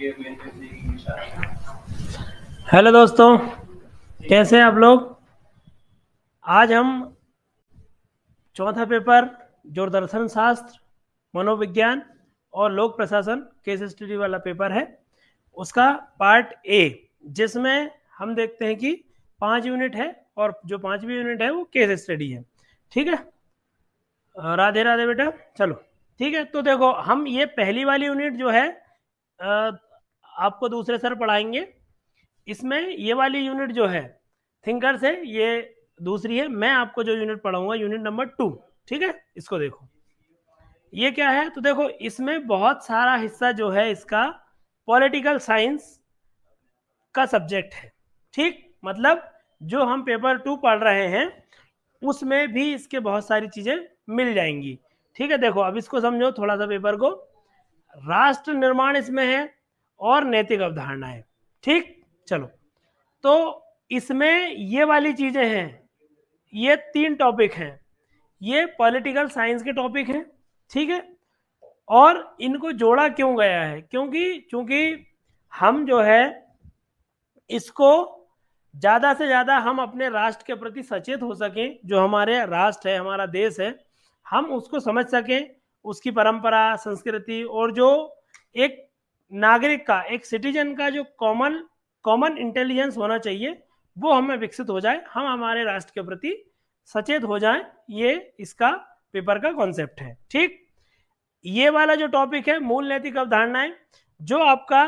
Hello दोस्तों, कैसे हैं आप लोग। आज हम चौथा पेपर जो दर्शन शास्त्र, मनोविज्ञान और लोक प्रशासन केस स्टडी वाला पेपर है, उसका पार्ट ए, जिसमें हम देखते हैं कि 5 यूनिट है और जो 5वीं यूनिट है वो केस स्टडी है। ठीक है, राधे राधे बेटा। चलो ठीक है, तो देखो हम ये पहली वाली यूनिट जो है आपको दूसरे सर पढ़ाएंगे। इसमें ये वाली यूनिट जो है थिंकर्स है, ये दूसरी है। मैं आपको जो यूनिट पढ़ाऊंगा यूनिट नंबर 2। ठीक है, इसको देखो ये क्या है। तो देखो इसमें बहुत सारा हिस्सा जो है इसका पॉलिटिकल साइंस का सब्जेक्ट है। ठीक, मतलब जो हम पेपर 2 पढ़ रहे हैं उसमें भी इसके बहुत सारी चीजें मिल जाएंगी। ठीक है, देखो अब इसको समझो थोड़ा सा पेपर को। राष्ट्र निर्माण इसमें है और नैतिक अवधारणाएं। ठीक, चलो तो इसमें ये वाली चीजें हैं, ये 3 टॉपिक हैं, ये पॉलिटिकल साइंस के टॉपिक हैं। ठीक है, और इनको जोड़ा क्यों गया है, क्योंकि चूंकि हम जो है इसको ज़्यादा से ज़्यादा हम अपने राष्ट्र के प्रति सचेत हो सकें, जो हमारे राष्ट्र है, हमारा देश है, हम उसको समझ सकें, उसकी परंपरा, संस्कृति और जो एक नागरिक का, एक सिटीजन का जो कॉमन इंटेलिजेंस होना चाहिए वो हमें विकसित हो जाए, हम हमारे राष्ट्र के प्रति सचेत हो जाएं। ये इसका पेपर का कॉन्सेप्ट है। ठीक, ये वाला जो टॉपिक है मूल नैतिक अवधारणाएं, जो आपका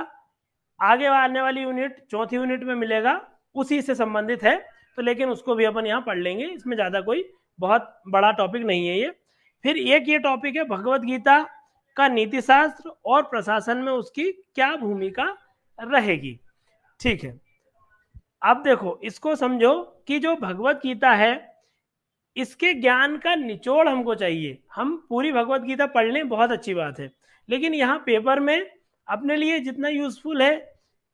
आगे आने वाली यूनिट चौथी यूनिट में मिलेगा, उसी से संबंधित है। तो लेकिन उसको भी अपन यहाँ पढ़ लेंगे, इसमें ज़्यादा कोई बहुत बड़ा टॉपिक नहीं है ये। फिर एक ये टॉपिक है भगवत गीता का नीति शास्त्र और प्रशासन में उसकी क्या भूमिका रहेगी। ठीक है, अब देखो इसको समझो कि जो भगवत गीता है इसके ज्ञान का निचोड़ हमको चाहिए। हम पूरी भगवत गीता पढ़ लें बहुत अच्छी बात है, लेकिन यहाँ पेपर में अपने लिए जितना यूजफुल है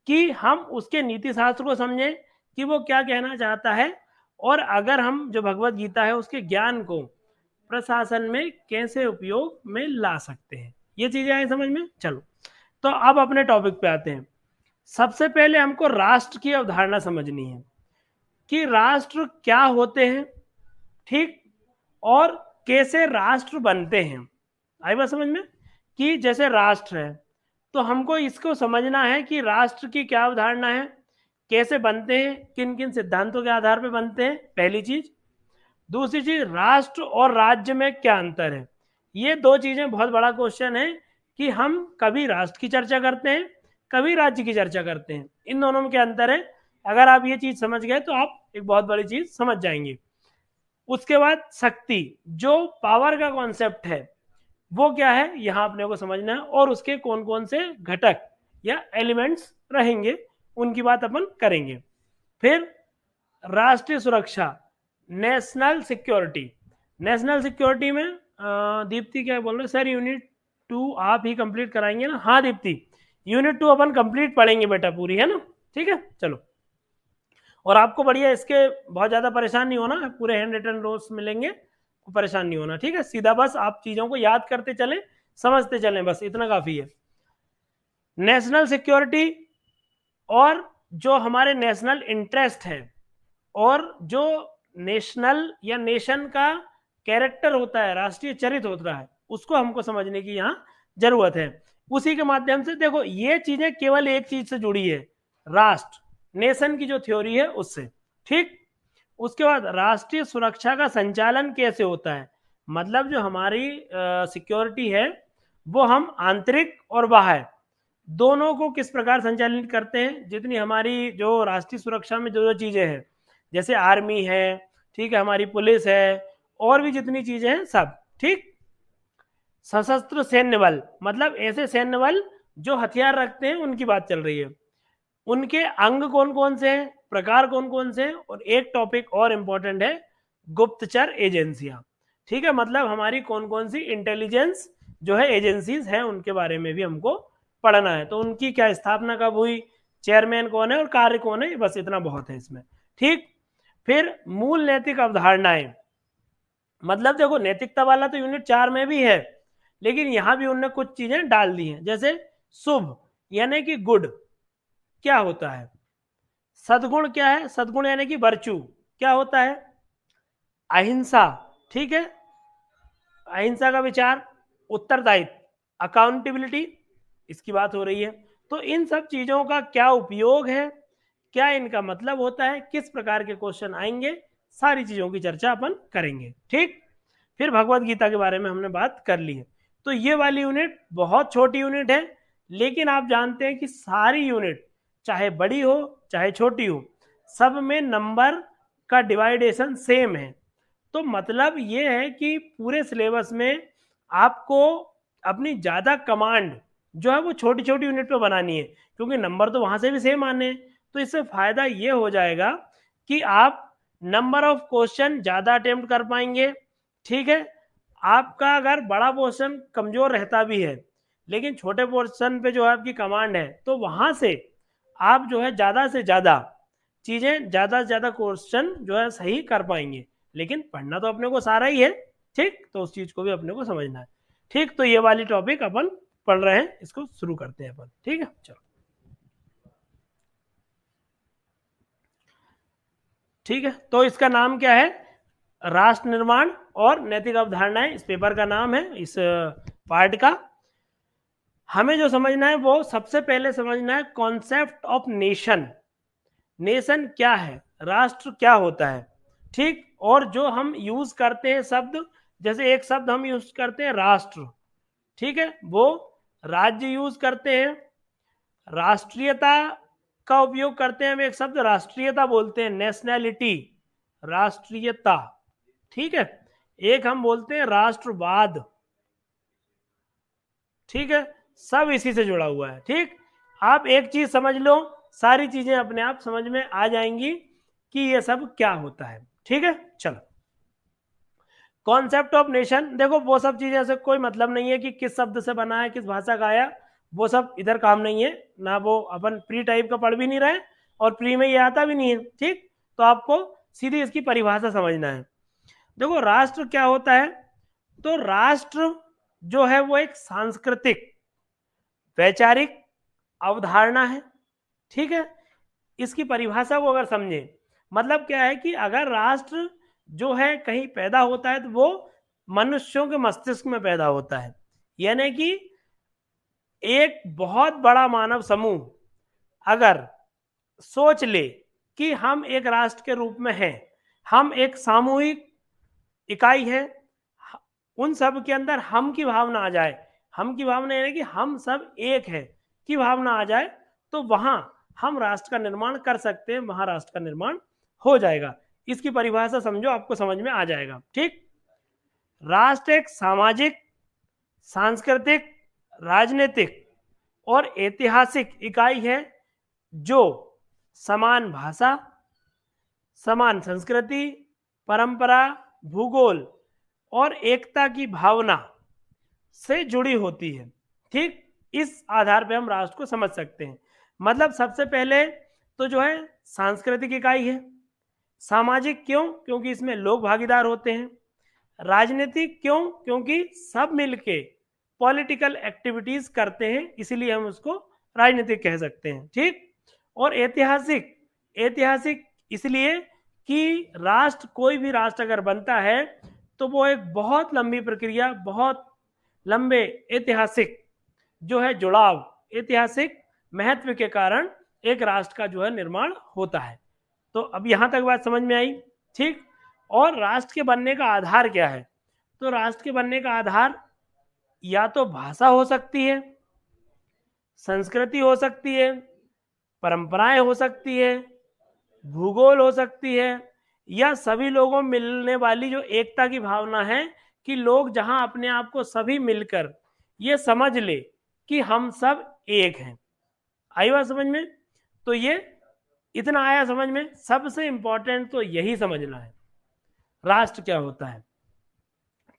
कि हम उसके नीति शास्त्र को समझें कि वो क्या कहना चाहता है, और अगर हम जो भगवत गीता है उसके ज्ञान को प्रशासन में कैसे उपयोग में ला सकते हैं, ये चीजें आए समझ में। चलो तो अब अपने टॉपिक पे आते हैं। सबसे पहले हमको राष्ट्र की अवधारणा समझनी है कि राष्ट्र क्या होते हैं। ठीक, और कैसे राष्ट्र बनते हैं। आई बात समझ में कि जैसे राष्ट्र है तो हमको इसको समझना है कि राष्ट्र की क्या अवधारणा है, कैसे बनते हैं, किन किन सिद्धांतों के आधार पर बनते हैं, पहली चीज। दूसरी चीज, राष्ट्र और राज्य में क्या अंतर है। ये 2 चीजें बहुत बड़ा क्वेश्चन है कि हम कभी राष्ट्र की चर्चा करते हैं, कभी राज्य की चर्चा करते हैं, इन दोनों में क्या अंतर है। अगर आप ये चीज समझ गए तो आप एक बहुत बड़ी चीज समझ जाएंगे। उसके बाद शक्ति, जो पावर का कॉन्सेप्ट है वो क्या है यहां अपने को समझना है, और उसके कौन कौन से घटक या एलिमेंट्स रहेंगे उनकी बात अपन करेंगे। फिर राष्ट्रीय सुरक्षा, नेशनल सिक्योरिटी। नेशनल सिक्योरिटी में दीप्ति क्या बोल रहे सर, यूनिट 2 आप ही कंप्लीट कराएंगे ना। हाँ दीप्ति, यूनिट 2 अपन कंप्लीट पढ़ेंगे बेटा पूरी, है ना। ठीक है, चलो। और आपको बढ़िया इसके बहुत ज़्यादा परेशान नहीं होना, पूरे हैंड रिटन नोट्स मिलेंगे, परेशान नहीं होना। ठीक है, सीधा बस आप चीज़ों को याद करते चलें, समझते चलें, बस इतना काफ़ी है। नेशनल सिक्योरिटी और जो हमारे नेशनल इंटरेस्ट है और जो नेशनल या नेशन का कैरेक्टर होता है, राष्ट्रीय चरित्र होता है, उसको हमको समझने की यहाँ जरूरत है। उसी के माध्यम से देखो ये चीजें केवल एक चीज से जुड़ी है, राष्ट्र, नेशन की जो थ्योरी है उससे। ठीक, उसके बाद राष्ट्रीय सुरक्षा का संचालन कैसे होता है, मतलब जो हमारी सिक्योरिटी है वो हम आंतरिक और बाहर दोनों को किस प्रकार संचालित करते हैं। जितनी हमारी जो राष्ट्रीय सुरक्षा में जो जो चीजें हैं, जैसे आर्मी है, ठीक है, हमारी पुलिस है, और भी जितनी चीजें हैं सब। ठीक, सशस्त्र सैन्य बल, मतलब ऐसे सैन्य बल जो हथियार रखते हैं उनकी बात चल रही है। उनके अंग कौन कौन से हैं, प्रकार कौन कौन से हैं, और एक टॉपिक और इंपॉर्टेंट है, गुप्तचर एजेंसियां। ठीक है, मतलब हमारी कौन कौन सी इंटेलिजेंस जो है एजेंसीज हैं उनके बारे में भी हमको पढ़ना है। तो उनकी क्या स्थापना कब हुई, चेयरमैन कौन है और कार्य कौन है, बस इतना बहुत है इसमें। ठीक, फिर मूल नैतिक अवधारणाएं, मतलब देखो नैतिकता वाला तो यूनिट 4 में भी है, लेकिन यहां भी उनने कुछ चीजें डाल दी हैं, जैसे शुभ, यानी कि गुड क्या होता है, सद्गुण क्या है, सद्गुण यानी कि वर्चू क्या होता है, अहिंसा, ठीक है, अहिंसा का विचार, उत्तरदायित्व, अकाउंटेबिलिटी, इसकी बात हो रही है। तो इन सब चीजों का क्या उपयोग है, क्या इनका मतलब होता है, किस प्रकार के क्वेश्चन आएंगे, सारी चीजों की चर्चा अपन करेंगे। ठीक, फिर भगवत गीता के बारे में हमने बात कर ली है। तो ये वाली यूनिट बहुत छोटी यूनिट है, लेकिन आप जानते हैं कि सारी यूनिट चाहे बड़ी हो चाहे छोटी हो, सब में नंबर का डिवाइडेशन सेम है। तो मतलब ये है कि पूरे सिलेबस में आपको अपनी ज़्यादा कमांड जो है वो छोटी छोटी यूनिट पे बनानी है, क्योंकि नंबर तो वहाँ से भी सेम आने हैं। तो इससे फ़ायदा ये हो जाएगा कि आप नंबर ऑफ क्वेश्चन ज़्यादा अटेम्प्ट कर पाएंगे। ठीक है, आपका अगर बड़ा पोर्शन कमज़ोर रहता भी है, लेकिन छोटे पोर्शन पे जो है आपकी कमांड है, तो वहाँ से आप जो है ज़्यादा से ज़्यादा चीज़ें, ज़्यादा से ज़्यादा क्वेश्चन जो है सही कर पाएंगे। लेकिन पढ़ना तो अपने को सारा ही है, ठीक, तो उस चीज़ को भी अपने को समझना है। ठीक, तो ये वाली टॉपिक अपन पढ़ रहे हैं, इसको शुरू करते हैं अपन। ठीक है, चलो। ठीक है, तो इसका नाम क्या है, राष्ट्र निर्माण और नैतिक अवधारणाएं, इस पेपर का नाम है, इस पार्ट का। हमें जो समझना है वो सबसे पहले समझना है कॉन्सेप्ट ऑफ नेशन। नेशन क्या है, राष्ट्र क्या होता है। ठीक, और जो हम यूज करते हैं शब्द, जैसे एक शब्द हम यूज करते हैं राष्ट्र, ठीक है, वो राज्य यूज करते हैं, राष्ट्रीयता का उपयोग करते हैं, हम एक शब्द राष्ट्रीयता बोलते हैं, नेशनैलिटी, राष्ट्रीयता, ठीक है। एक हम बोलते हैं राष्ट्रवाद, ठीक है, सब इसी से जुड़ा हुआ है। ठीक, आप एक चीज समझ लो, सारी चीजें अपने आप समझ में आ जाएंगी कि ये सब क्या होता है। ठीक है, चलो। कॉन्सेप्ट ऑफ नेशन, देखो वो सब चीजें से कोई मतलब नहीं है कि किस शब्द से बना है, किस भाषा का आया, वो सब इधर काम नहीं है ना, वो अपन प्री टाइप का पढ़ भी नहीं रहे और प्री में ये आता भी नहीं है। ठीक, तो आपको सीधी इसकी परिभाषा समझना है। देखो राष्ट्र क्या होता है, तो राष्ट्र जो है वो एक सांस्कृतिक वैचारिक अवधारणा है। ठीक है, इसकी परिभाषा को अगर समझें, मतलब क्या है कि अगर राष्ट्र जो है कहीं पैदा होता है तो वो मनुष्यों के मस्तिष्क में पैदा होता है, यानी कि एक बहुत बड़ा मानव समूह अगर सोच ले कि हम एक राष्ट्र के रूप में हैं, हम एक सामूहिक इकाई है, उन सब के अंदर हम की भावना आ जाए, हम की भावना यानी कि हम सब एक है की भावना आ जाए, तो वहां हम राष्ट्र का निर्माण कर सकते हैं, वहां राष्ट्र का निर्माण हो जाएगा। इसकी परिभाषा समझो, आपको समझ में आ जाएगा। ठीक, राष्ट्र एक सामाजिक, सांस्कृतिक, राजनीतिक और ऐतिहासिक इकाई है जो समान भाषा, समान संस्कृति, परंपरा, भूगोल और एकता की भावना से जुड़ी होती है। ठीक, इस आधार पे हम राष्ट्र को समझ सकते हैं। मतलब सबसे पहले तो जो है सांस्कृतिक इकाई है, सामाजिक क्यों, क्योंकि इसमें लोग भागीदार होते हैं, राजनीतिक क्यों, क्योंकि सब मिलके पॉलिटिकल एक्टिविटीज करते हैं, इसीलिए हम उसको राजनीतिक कह सकते हैं। ठीक, और ऐतिहासिक, ऐतिहासिक इसलिए कि राष्ट्र, कोई भी राष्ट्र अगर बनता है तो वो एक बहुत लंबी प्रक्रिया, बहुत लंबे ऐतिहासिक जो है जुड़ाव, ऐतिहासिक महत्व के कारण एक राष्ट्र का जो है निर्माण होता है। तो अब यहां तक बात समझ में आई। ठीक, और राष्ट्र के बनने का आधार क्या है, तो राष्ट्र के बनने का आधार या तो भाषा हो सकती है, संस्कृति हो सकती है, परंपराएं हो सकती है, भूगोल हो सकती है, या सभी लोगों में मिलने वाली जो एकता की भावना है कि लोग जहां अपने आप को सभी मिलकर ये समझ ले कि हम सब एक हैं। आई बात समझ में? तो ये इतना आया समझ में, सबसे इंपॉर्टेंट तो यही समझना है राष्ट्र क्या होता है।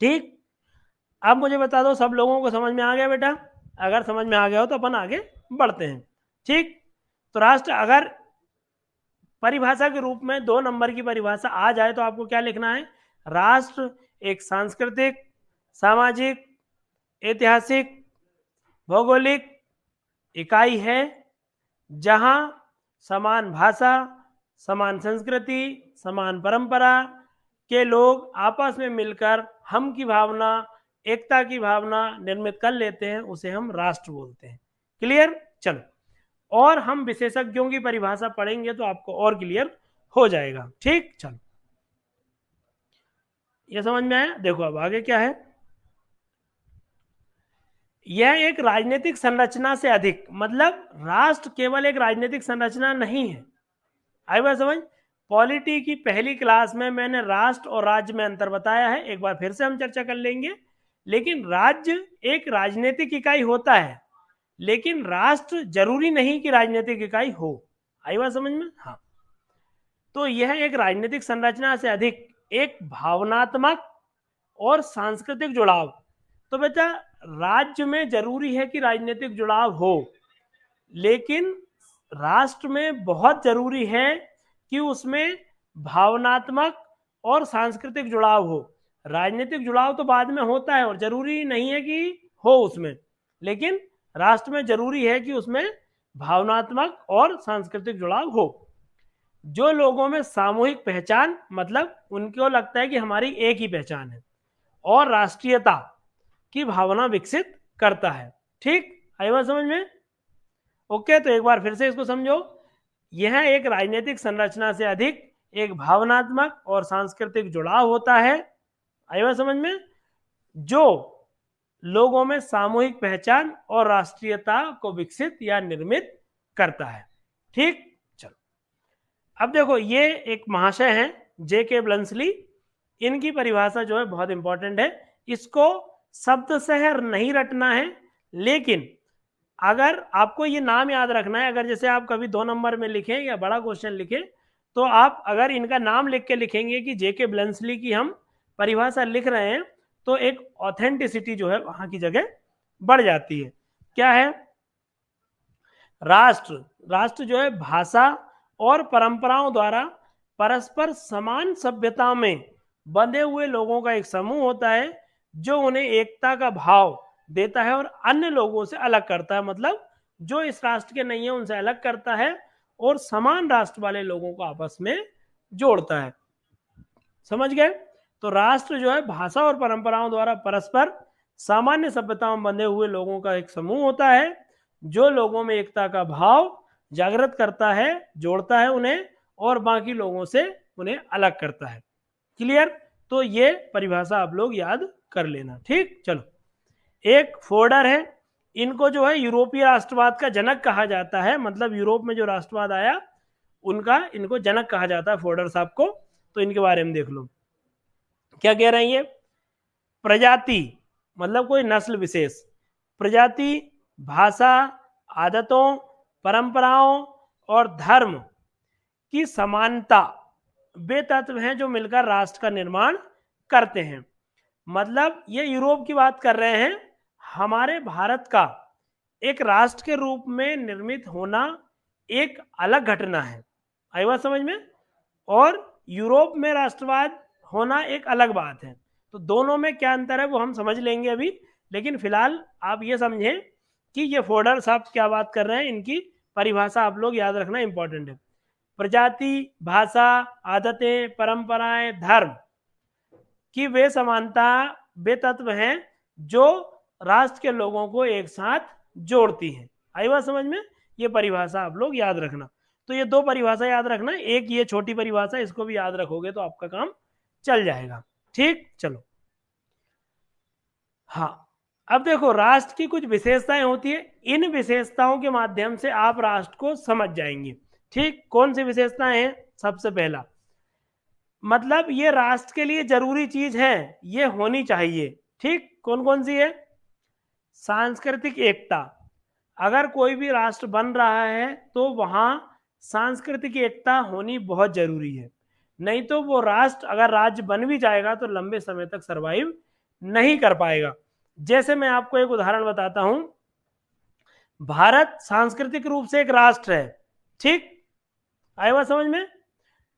ठीक, अब मुझे बता दो सब लोगों को समझ में आ गया बेटा? अगर समझ में आ गया हो तो अपन आगे बढ़ते हैं। ठीक, तो राष्ट्र अगर परिभाषा के रूप में 2 नंबर की परिभाषा आ जाए तो आपको क्या लिखना है, राष्ट्र एक सांस्कृतिक, सामाजिक, ऐतिहासिक, भौगोलिक इकाई है जहां समान भाषा, समान संस्कृति, समान परंपरा के लोग आपस में मिलकर हम की भावना, एकता की भावना निर्मित कर लेते हैं, उसे हम राष्ट्र बोलते हैं। क्लियर? चलो, और हम विशेषज्ञों की परिभाषा पढ़ेंगे तो आपको और क्लियर हो जाएगा। ठीक, चलो, ये समझ में आया? देखो अब आगे क्या है। यह एक राजनीतिक संरचना से अधिक, मतलब राष्ट्र केवल एक राजनीतिक संरचना नहीं है। आई बात समझ? पॉलिटी की पहली क्लास में मैंने राष्ट्र और राज्य में अंतर बताया है, एक बार फिर से हम चर्चा कर लेंगे। लेकिन राज्य एक राजनीतिक इकाई होता है, लेकिन राष्ट्र जरूरी नहीं कि राजनीतिक इकाई हो। आई बात समझ में? हाँ, तो यह एक राजनीतिक संरचना से अधिक एक भावनात्मक और सांस्कृतिक जुड़ाव। तो बेटा, राज्य में जरूरी है कि राजनीतिक जुड़ाव हो, लेकिन राष्ट्र में बहुत जरूरी है कि उसमें भावनात्मक और सांस्कृतिक जुड़ाव हो। राजनीतिक जुड़ाव तो बाद में होता है और जरूरी नहीं है कि हो उसमें, लेकिन राष्ट्र में जरूरी है कि उसमें भावनात्मक और सांस्कृतिक जुड़ाव हो। जो लोगों में सामूहिक पहचान, मतलब उनको लगता है कि हमारी एक ही पहचान है, और राष्ट्रीयता की भावना विकसित करता है। ठीक, आई बात समझ में? ओके, तो एक बार फिर से इसको समझो। यह एक राजनीतिक संरचना से अधिक एक भावनात्मक और सांस्कृतिक जुड़ाव होता है। आई बात समझ में? जो लोगों में सामूहिक पहचान और राष्ट्रीयता को विकसित या निर्मित करता है। ठीक, चलो, अब देखो, ये एक महाशय हैं जेके ब्लंसली, इनकी परिभाषा जो है बहुत इंपॉर्टेंट है। इसको शब्द से नहीं रटना है, लेकिन अगर आपको ये नाम याद रखना है, अगर जैसे आप कभी 2 नंबर में लिखें या बड़ा क्वेश्चन लिखें, तो आप अगर इनका नाम लिख के लिखेंगे कि जेके ब्लंसली की हम परिभाषा लिख रहे हैं, तो एक ऑथेंटिसिटी जो है वहां की जगह बढ़ जाती है। क्या है? राष्ट्र जो है भाषा और परंपराओं द्वारा परस्पर समान सभ्यता में बंधे हुए लोगों का एक समूह होता है, जो उन्हें एकता का भाव देता है और अन्य लोगों से अलग करता है। मतलब जो इस राष्ट्र के नहीं है उनसे अलग करता है और समान राष्ट्र वाले लोगों को आपस में जोड़ता है। समझ गए? तो राष्ट्र जो है भाषा और परंपराओं द्वारा परस्पर सामान्य सभ्यताओं में बंधे हुए लोगों का एक समूह होता है, जो लोगों में एकता का भाव जागृत करता है, जोड़ता है उन्हें और बाकी लोगों से उन्हें अलग करता है। क्लियर? तो ये परिभाषा आप लोग याद कर लेना। ठीक, चलो, एक फोर्डर है, इनको जो है यूरोपीय राष्ट्रवाद का जनक कहा जाता है। मतलब यूरोप में जो राष्ट्रवाद आया उनका इनको जनक कहा जाता है, फोर्डर साहब को। तो इनके बारे में देख लो क्या कह रहे हैं ये। प्रजाति मतलब कोई नस्ल विशेष, प्रजाति, भाषा, आदतों, परंपराओं और धर्म की समानता वे तत्व हैं जो मिलकर राष्ट्र का निर्माण करते हैं। मतलब ये यूरोप की बात कर रहे हैं। हमारे भारत का एक राष्ट्र के रूप में निर्मित होना एक अलग घटना है। आई बात समझ में? और यूरोप में राष्ट्रवाद होना एक अलग बात है। तो दोनों में क्या अंतर है वो हम समझ लेंगे अभी, लेकिन फिलहाल आप ये समझें कि ये फोर्डर साहब क्या बात कर रहे हैं, इनकी परिभाषा आप लोग याद रखना इंपॉर्टेंट है। प्रजाति, भाषा, आदतें, परंपराएं, धर्म की वे समानता वे तत्व हैं जो राष्ट्र के लोगों को एक साथ जोड़ती हैं। आई बात समझ में? ये परिभाषा आप लोग याद रखना। तो ये 2 परिभाषा याद रखना, एक ये छोटी परिभाषा, इसको भी याद रखोगे तो आपका काम चल जाएगा। ठीक, चलो, हाँ, अब देखो, राष्ट्र की कुछ विशेषताएं होती है। इन विशेषताओं के माध्यम से आप राष्ट्र को समझ जाएंगे। ठीक, कौन सी विशेषताएं हैं? सबसे पहला, मतलब ये राष्ट्र के लिए जरूरी चीज है, ये होनी चाहिए। ठीक, कौन कौन सी है? सांस्कृतिक एकता। अगर कोई भी राष्ट्र बन रहा है तो वहां सांस्कृतिक एकता होनी बहुत जरूरी है, नहीं तो वो राष्ट्र अगर राज्य बन भी जाएगा तो लंबे समय तक सरवाइव नहीं कर पाएगा। जैसे मैं आपको एक उदाहरण बताता हूं, भारत सांस्कृतिक रूप से एक राष्ट्र है। ठीक, आए बात समझ में?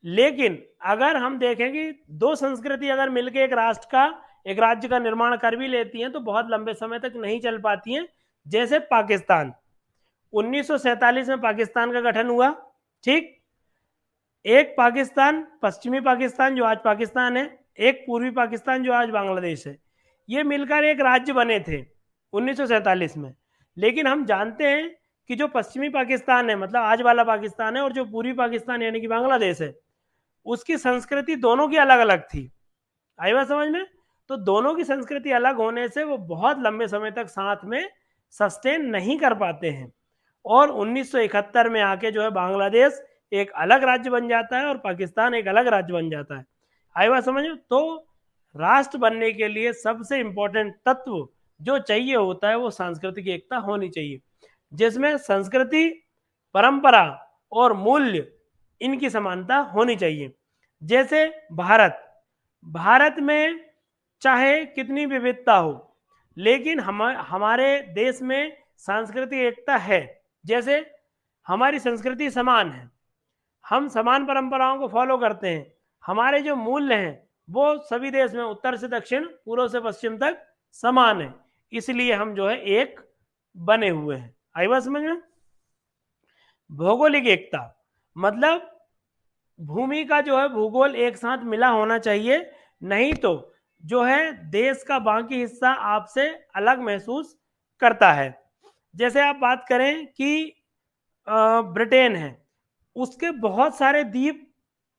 लेकिन अगर हम देखें कि 2 संस्कृति अगर मिलकर एक राष्ट्र का, एक राज्य का निर्माण कर भी लेती हैं तो बहुत लंबे समय तक नहीं चल पाती हैं। जैसे पाकिस्तान, 1947 में पाकिस्तान का गठन हुआ। ठीक, एक पाकिस्तान, पश्चिमी पाकिस्तान जो आज पाकिस्तान है, एक पूर्वी पाकिस्तान जो आज बांग्लादेश है, ये मिलकर एक राज्य बने थे 1947 में। लेकिन हम जानते हैं कि जो पश्चिमी पाकिस्तान है, मतलब आज वाला पाकिस्तान है, और जो पूर्वी पाकिस्तान यानी कि बांग्लादेश है, उसकी संस्कृति दोनों की अलग अलग थी। आई बात समझ में? तो दोनों की संस्कृति अलग होने से वो बहुत लंबे समय तक साथ में सस्टेन नहीं कर पाते हैं, और 1971 में आके जो है बांग्लादेश एक अलग राज्य बन जाता है और पाकिस्तान एक अलग राज्य बन जाता है। आई बात समझ में? तो राष्ट्र बनने के लिए सबसे इंपॉर्टेंट तत्व जो चाहिए होता है वो सांस्कृतिक एकता होनी चाहिए, जिसमें संस्कृति, परंपरा और मूल्य इनकी समानता होनी चाहिए। जैसे भारत में चाहे कितनी विविधता हो, लेकिन हमारे देश में सांस्कृतिक एकता है। जैसे हमारी संस्कृति समान है, हम समान परंपराओं को फॉलो करते हैं, हमारे जो मूल्य हैं वो सभी देश में उत्तर से दक्षिण, पूर्व से पश्चिम तक समान है, इसलिए हम जो है एक बने हुए हैं। आई बात समझ में? भौगोलिक एकता मतलब भूमि का जो है भूगोल एक साथ मिला होना चाहिए, नहीं तो जो है देश का बाकी हिस्सा आपसे अलग महसूस करता है। जैसे आप बात करें कि ब्रिटेन है, उसके बहुत सारे द्वीप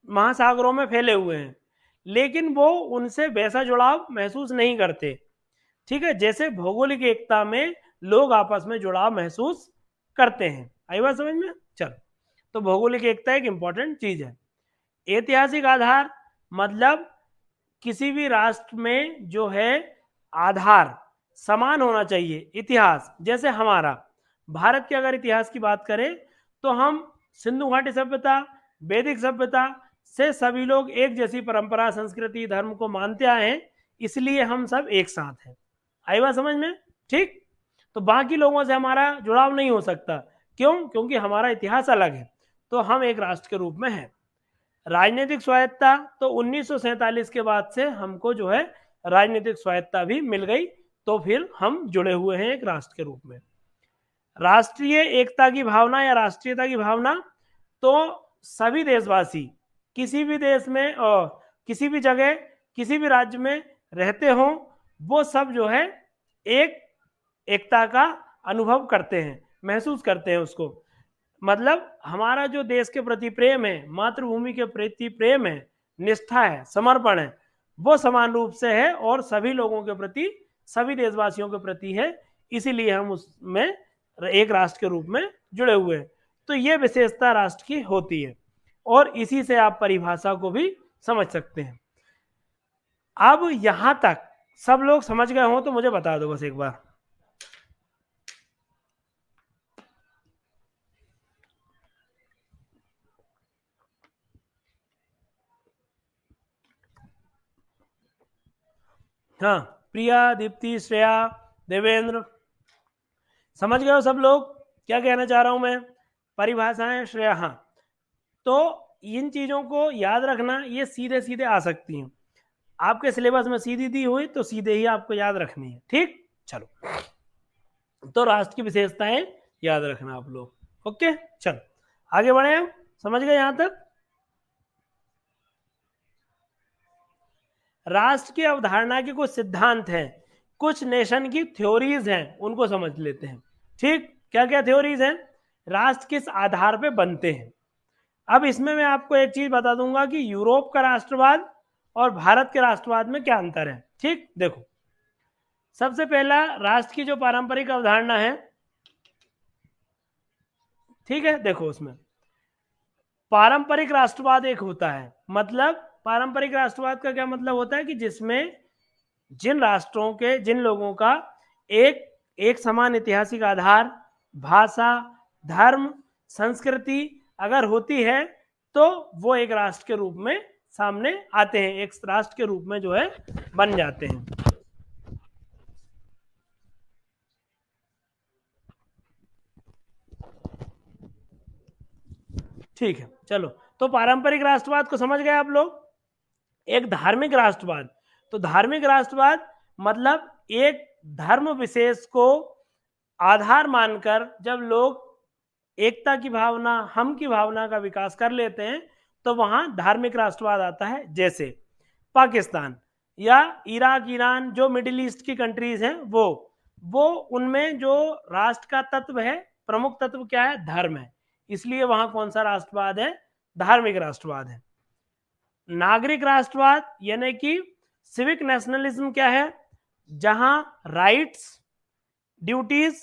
महासागरों में फैले हुए हैं, लेकिन वो उनसे वैसा जुड़ाव महसूस नहीं करते। ठीक है, जैसे भौगोलिक एकता में लोग आपस में जुड़ाव महसूस करते हैं। आई बात समझ में? चलो, तो भौगोलिक एकता एक इंपॉर्टेंट चीज है। ऐतिहासिक आधार मतलब किसी भी राष्ट्र में जो है आधार समान होना चाहिए। इतिहास, जैसे हमारा भारत के अगर इतिहास की बात करें तो हम सिंधु घाटी सभ्यता, वैदिक सभ्यता से सभी लोग एक जैसी परंपरा, संस्कृति, धर्म को मानते आए हैं, इसलिए हम सब एक साथ हैं। आई बात समझ में? ठीक, तो बाकी लोगों से हमारा जुड़ाव नहीं हो सकता। क्यों? क्योंकि हमारा इतिहास अलग है, तो हम एक राष्ट्र के रूप में हैं। राजनीतिक स्वायत्ता तो 1947 के बाद से हमको जो है राजनीतिक स्वायत्ता भी मिल गई, तो फिर हम जुड़े हुए हैं एक राष्ट्र के रूप में। राष्ट्रीय एकता की भावना या राष्ट्रीयता की भावना, तो सभी देशवासी किसी भी देश में और किसी भी जगह, किसी भी राज्य में रहते हों, वो सब जो है एक एकता का अनुभव करते हैं, महसूस करते हैं उसको। मतलब हमारा जो देश के प्रति प्रेम है, मातृभूमि के प्रति प्रेम है, निष्ठा है, समर्पण है, वो समान रूप से है और सभी लोगों के प्रति, सभी देशवासियों के प्रति है, इसीलिए हम उसमें एक राष्ट्र के रूप में जुड़े हुए हैं। तो ये विशेषता राष्ट्र की होती है, और इसी से आप परिभाषा को भी समझ सकते हैं। अब यहां तक सब लोग समझ गए हो तो मुझे बता दो बस एक बार। हाँ, प्रिया, दीप्ति, श्रेया, देवेंद्र, समझ गए हो सब लोग क्या कहना चाह रहा हूं मैं? परिभाषाएं श्रेया, हाँ। तो इन चीजों को याद रखना, ये सीधे सीधे आ सकती हैं आपके सिलेबस में, सीधी दी हुई तो सीधे ही आपको याद रखनी है। ठीक, चलो, तो राष्ट्र की विशेषताएं याद रखना आप लोग। ओके, चलो आगे बढ़े हम। समझ गए यहां तक? राष्ट्र की अवधारणा के कुछ सिद्धांत हैं, कुछ नेशन की थ्योरीज हैं, उनको समझ लेते हैं। ठीक, क्या क्या थ्योरीज हैं? राष्ट्र किस आधार पे बनते हैं। अब इसमें मैं आपको एक चीज बता दूंगा कि यूरोप का राष्ट्रवाद और भारत के राष्ट्रवाद में क्या अंतर है। ठीक, देखो, सबसे पहला राष्ट्र की जो पारंपरिक अवधारणा है, ठीक है, देखो उसमें पारंपरिक राष्ट्रवाद एक होता है। मतलब पारंपरिक राष्ट्रवाद का क्या मतलब होता है कि जिसमें जिन राष्ट्रों के, जिन लोगों का एक समान ऐतिहासिक आधार, भाषा, धर्म, संस्कृति अगर होती है तो वो एक राष्ट्र के रूप में सामने आते हैं, एक राष्ट्र के रूप में जो है बन जाते हैं। ठीक है, चलो, तो पारंपरिक राष्ट्रवाद को समझ गए आप लोग। एक धार्मिक राष्ट्रवाद, तो धार्मिक राष्ट्रवाद मतलब एक धर्म विशेष को आधार मानकर जब लोग एकता की भावना, हम की भावना का विकास कर लेते हैं, तो वहां धार्मिक राष्ट्रवाद आता है। जैसे पाकिस्तान या इराक, ईरान, जो मिडिल ईस्ट की कंट्रीज हैं, वो उनमें जो राष्ट्र का तत्व है, प्रमुख तत्व क्या है? धर्म है। इसलिए वहां कौन सा राष्ट्रवाद है? धार्मिक राष्ट्रवाद है। नागरिक राष्ट्रवाद यानी कि सिविक नेशनलिज्म क्या है? जहां राइट्स, ड्यूटीज,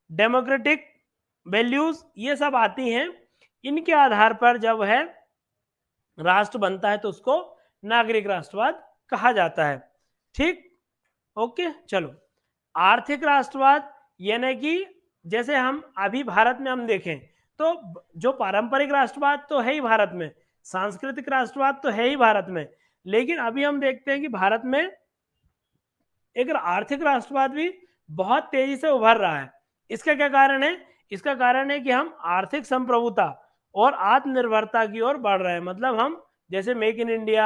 डेमोक्रेटिक वैल्यूज ये सब आती हैं, इनके आधार पर जब है राष्ट्र बनता है तो उसको नागरिक राष्ट्रवाद कहा जाता है। ठीक, ओके। चलो, आर्थिक राष्ट्रवाद यानी कि जैसे हम अभी भारत में हम देखें तो जो पारंपरिक राष्ट्रवाद तो है ही भारत में, सांस्कृतिक राष्ट्रवाद तो है ही भारत में, लेकिन अभी हम देखते हैं कि भारत में एक आर्थिक राष्ट्रवाद भी बहुत तेजी से उभर रहा है। इसका क्या कारण है? इसका कारण है कि हम आर्थिक संप्रभुता और आत्मनिर्भरता की ओर बढ़ रहे हैं। मतलब हम जैसे मेक इन इंडिया,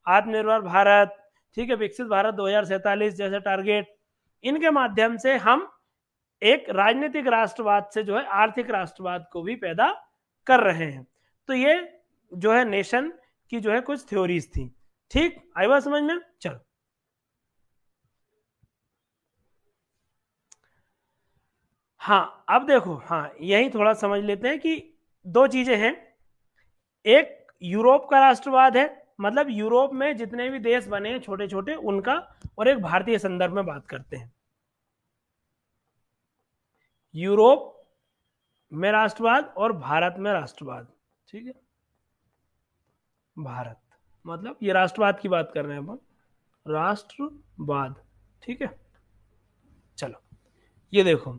आत्मनिर्भर भारत, ठीक है, विकसित भारत 2047 जैसे टारगेट, इनके माध्यम से हम एक राजनीतिक राष्ट्रवाद से जो है आर्थिक राष्ट्रवाद को भी पैदा कर रहे हैं। तो ये जो है नेशन की जो है कुछ थ्योरीज थी। ठीक, आई बात समझ में? चलो, हाँ अब देखो, हाँ यही थोड़ा समझ लेते हैं कि दो चीजें हैं। एक यूरोप का राष्ट्रवाद है, मतलब यूरोप में जितने भी देश बने हैं छोटे छोटे उनका, और एक भारतीय संदर्भ में बात करते हैं। यूरोप में राष्ट्रवाद और भारत में राष्ट्रवाद। ठीक है, भारत मतलब ये राष्ट्रवाद की बात कर रहे हैं अपन, राष्ट्रवाद। ठीक है, चलो ये देखो,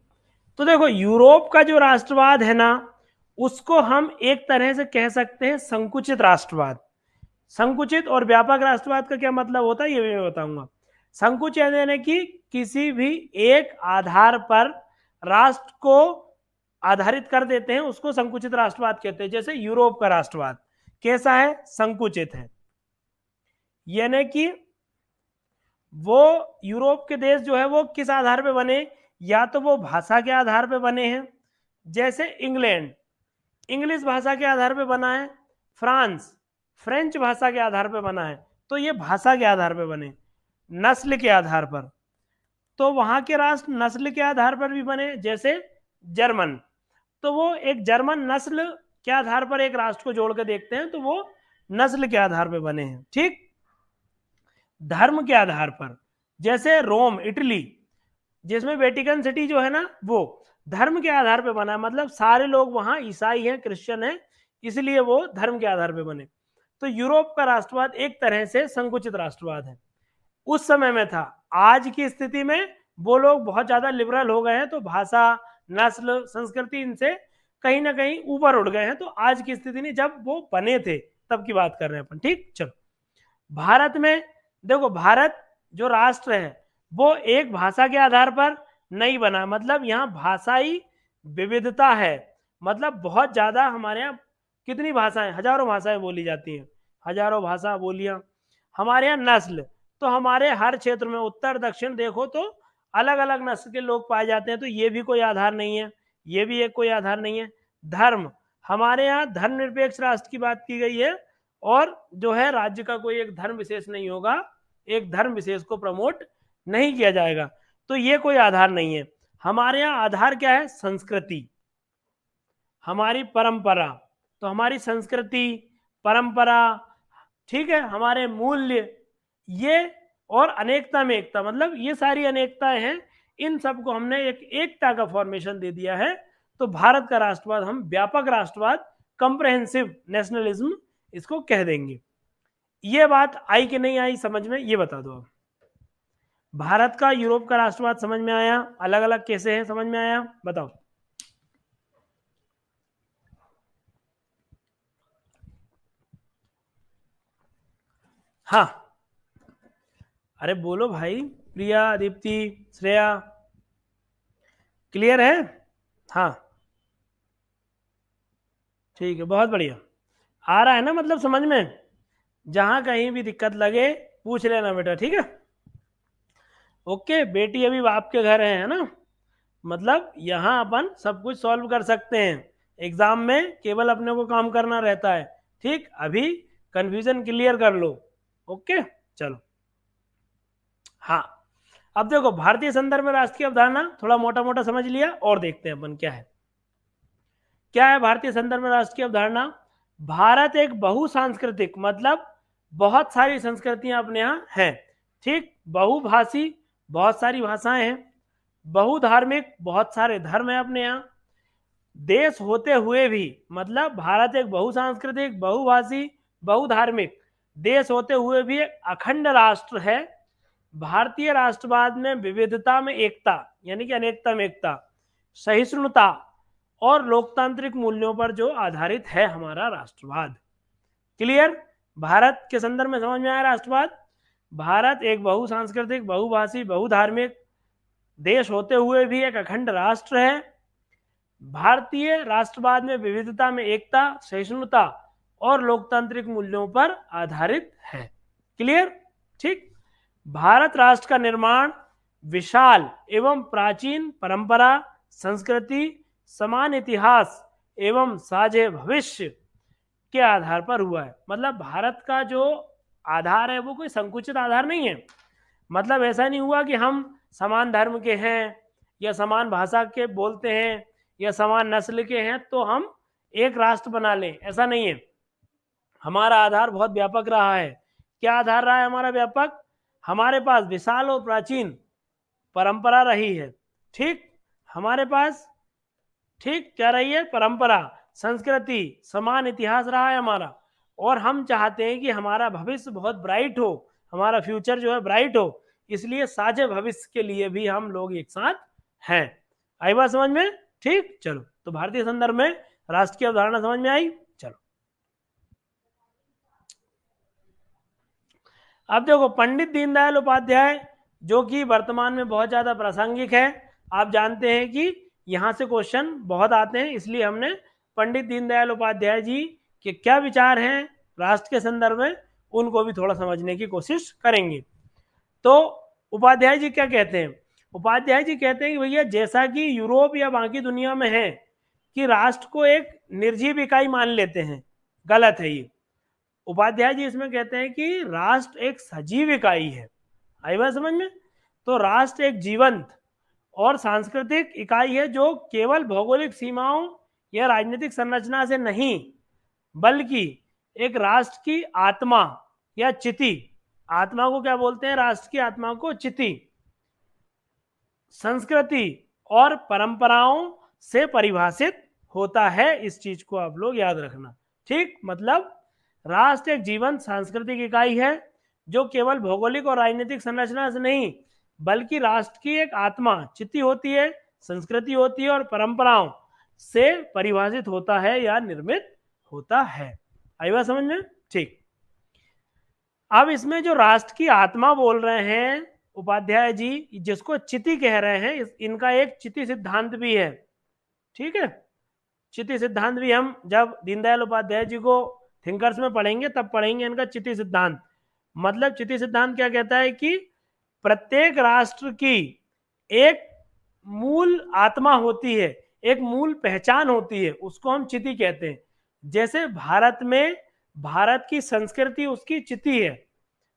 तो देखो यूरोप का जो राष्ट्रवाद है ना, उसको हम एक तरह से कह सकते हैं संकुचित राष्ट्रवाद। संकुचित और व्यापक राष्ट्रवाद का क्या मतलब होता है ये भी मैं बताऊंगा। संकुचित यानी कि किसी भी एक आधार पर राष्ट्र को आधारित कर देते हैं, उसको संकुचित राष्ट्रवाद कहते हैं। जैसे यूरोप का राष्ट्रवाद कैसा है? संकुचित है। यानी कि वो यूरोप के देश जो है वो किस आधार पे बने? या तो वो भाषा के आधार पे बने हैं, जैसे इंग्लैंड इंग्लिश भाषा के आधार पे बना है, फ्रांस फ्रेंच भाषा के आधार पे बना है, तो ये भाषा के आधार पे बने। नस्ल के आधार पर, तो वहां के राष्ट्र नस्ल के आधार पर भी बने, जैसे जर्मन, तो वो एक जर्मन नस्ल के आधार पर एक राष्ट्र को जोड़ के देखते हैं तो वो नस्ल के आधार पर बने हैं। ठीक, धर्म के आधार पर, जैसे रोम इटली, जिसमें वेटिकन सिटी जो है ना, वो धर्म के आधार पर बना है, मतलब सारे लोग वहां ईसाई हैं, क्रिश्चियन हैं, इसलिए वो धर्म के आधार पर बने। तो यूरोप का राष्ट्रवाद एक तरह से संकुचित राष्ट्रवाद है, उस समय में था। आज की स्थिति में वो लोग बहुत ज्यादा लिबरल हो गए हैं, तो भाषा, नस्ल, संस्कृति इनसे कहीं ना कहीं ऊपर उठ गए हैं। तो आज की स्थिति नहीं, जब वो बने थे तब की बात कर रहे हैं अपन। ठीक, चलो भारत में देखो, भारत जो राष्ट्र है वो एक भाषा के आधार पर नहीं बना, मतलब यहाँ भाषाई विविधता है, मतलब बहुत ज्यादा हमारे यहाँ कितनी भाषाएं, हजारों भाषाएं बोली जाती हैं, हजारों भाषा बोलियां। हमारे यहाँ नस्ल, तो हमारे हर क्षेत्र में उत्तर दक्षिण देखो तो अलग अलग नस्ल के लोग पाए जाते हैं, तो ये भी कोई आधार नहीं है, ये भी एक कोई आधार नहीं है। धर्म, हमारे यहाँ धर्मनिरपेक्ष राष्ट्र की बात की गई है, और जो है राज्य का कोई एक धर्म विशेष नहीं होगा, एक धर्म विशेष को प्रमोट नहीं किया जाएगा, तो ये कोई आधार नहीं है। हमारे यहाँ आधार क्या है? संस्कृति, हमारी परंपरा, तो हमारी संस्कृति, परंपरा, ठीक है, हमारे मूल्य, ये और अनेकता में एकता, मतलब ये सारी अनेकताएं हैं, इन सबको हमने एक एकता का फॉर्मेशन दे दिया है। तो भारत का राष्ट्रवाद हम व्यापक राष्ट्रवाद, कंप्रहेंसिव नेशनलिज्म इसको कह देंगे। ये बात आई कि नहीं आई समझ में, ये बता दो। अब भारत का यूरोप का राष्ट्रवाद समझ में आया? अलग अलग कैसे है समझ में आया? बताओ। हाँ, अरे बोलो भाई, प्रिया, दीप्ति, श्रेया, क्लियर है? हाँ, ठीक है, बहुत बढ़िया, आ रहा है ना, मतलब समझ में। जहां कहीं भी दिक्कत लगे पूछ लेना बेटा, ठीक है। ओके, बेटी अभी आपके घर है ना, मतलब यहाँ अपन सब कुछ सॉल्व कर सकते हैं, एग्जाम में केवल अपने को काम करना रहता है। ठीक, अभी कंफ्यूजन क्लियर कर लो। ओके, चलो। हाँ, अब देखो भारतीय संदर्भ में राष्ट्र की अवधारणा थोड़ा मोटा मोटा समझ लिया, और देखते हैं अपन क्या है। क्या है भारतीय संदर्भ में राष्ट्र की अवधारणा? भारत एक बहुसांस्कृतिक, मतलब बहुत सारी संस्कृतियां अपने यहाँ हैं। ठीक, बहुभाषी, बहुत सारी भाषाएं हैं। बहुधार्मिक, बहुत सारे धर्म है अपने यहाँ। देश होते हुए भी, मतलब भारत एक बहुसांस्कृतिक, बहुभाषी, बहुधार्मिक देश होते हुए भी एक अखंड राष्ट्र है। भारतीय राष्ट्रवाद में विविधता में एकता, यानी कि अनेकता में एकता, सहिष्णुता और लोकतांत्रिक मूल्यों पर जो आधारित है हमारा राष्ट्रवाद। क्लियर? भारत के संदर्भ में समझ में आया राष्ट्रवाद? भारत एक बहुसांस्कृतिक, बहुभाषी, बहुधार्मिक देश होते हुए भी एक अखंड राष्ट्र है। भारतीय राष्ट्रवाद में विविधता में एकता, सहिष्णुता और लोकतांत्रिक मूल्यों पर आधारित है। क्लियर? ठीक। भारत राष्ट्र का निर्माण विशाल एवं प्राचीन परंपरा, संस्कृति, समान इतिहास एवं साझे भविष्य के आधार पर हुआ है। मतलब भारत का जो आधार है वो कोई संकुचित आधार नहीं है। मतलब ऐसा नहीं हुआ कि हम समान धर्म के हैं या समान भाषा के बोलते हैं या समान नस्ल के हैं तो हम एक राष्ट्र बना लें, ऐसा नहीं है। हमारा आधार बहुत व्यापक रहा है। क्या आधार रहा है हमारा व्यापक? हमारे पास विशाल और प्राचीन परंपरा रही है। ठीक, हमारे पास, ठीक, क्या रही है? परंपरा, संस्कृति, समान इतिहास रहा है हमारा। और हम चाहते हैं कि हमारा भविष्य बहुत ब्राइट हो, हमारा फ्यूचर जो है ब्राइट हो, इसलिए साझे भविष्य के लिए भी हम लोग एक साथ हैं। आई बात समझ में? ठीक, चलो। तो भारतीय संदर्भ में राष्ट्र की अवधारणा समझ में आई। चलो, अब देखो पंडित दीनदयाल उपाध्याय, जो कि वर्तमान में बहुत ज़्यादा प्रासंगिक है। आप जानते हैं कि यहाँ से क्वेश्चन बहुत आते हैं, इसलिए हमने पंडित दीनदयाल उपाध्याय जी के क्या विचार हैं राष्ट्र के संदर्भ में उनको भी थोड़ा समझने की कोशिश करेंगे। तो उपाध्याय जी क्या कहते हैं? उपाध्याय जी कहते हैं कि भैया, जैसा कि यूरोप या बाकी दुनिया में है कि राष्ट्र को एक निर्जीव इकाई मान लेते हैं, गलत है ये। उपाध्याय जी इसमें कहते हैं कि राष्ट्र एक सजीव इकाई है। आई बात समझ में? तो राष्ट्र एक जीवंत और सांस्कृतिक इकाई है जो केवल भौगोलिक सीमाओं या राजनीतिक संरचना से नहीं, बल्कि एक राष्ट्र की आत्मा या चिति, आत्मा को क्या बोलते हैं? राष्ट्र की आत्मा को चिति, संस्कृति और परंपराओं से परिभाषित होता है। इस चीज को आप लोग याद रखना। ठीक, मतलब राष्ट्र एक जीवंत सांस्कृतिक इकाई है जो केवल भौगोलिक और राजनीतिक संरचना से नहीं, बल्कि राष्ट्र की एक आत्मा, चित्ती होती है, संस्कृति होती है और परंपराओं से परिभाषित होता है या निर्मित होता है। आई बात समझ में? ठीक। अब इसमें जो राष्ट्र की आत्मा बोल रहे हैं उपाध्याय जी, जिसको चिति कह रहे हैं, इनका एक चिति सिद्धांत भी है। ठीक है, चिति सिद्धांत भी हम जब दीनदयाल उपाध्याय जी को थिंकर्स में पढ़ेंगे तब पढ़ेंगे इनका चिति सिद्धांत। मतलब चिति सिद्धांत क्या कहता है कि प्रत्येक राष्ट्र की एक मूल आत्मा होती है, एक मूल पहचान होती है, उसको हम चिति कहते हैं। जैसे भारत में भारत की संस्कृति उसकी चिति है।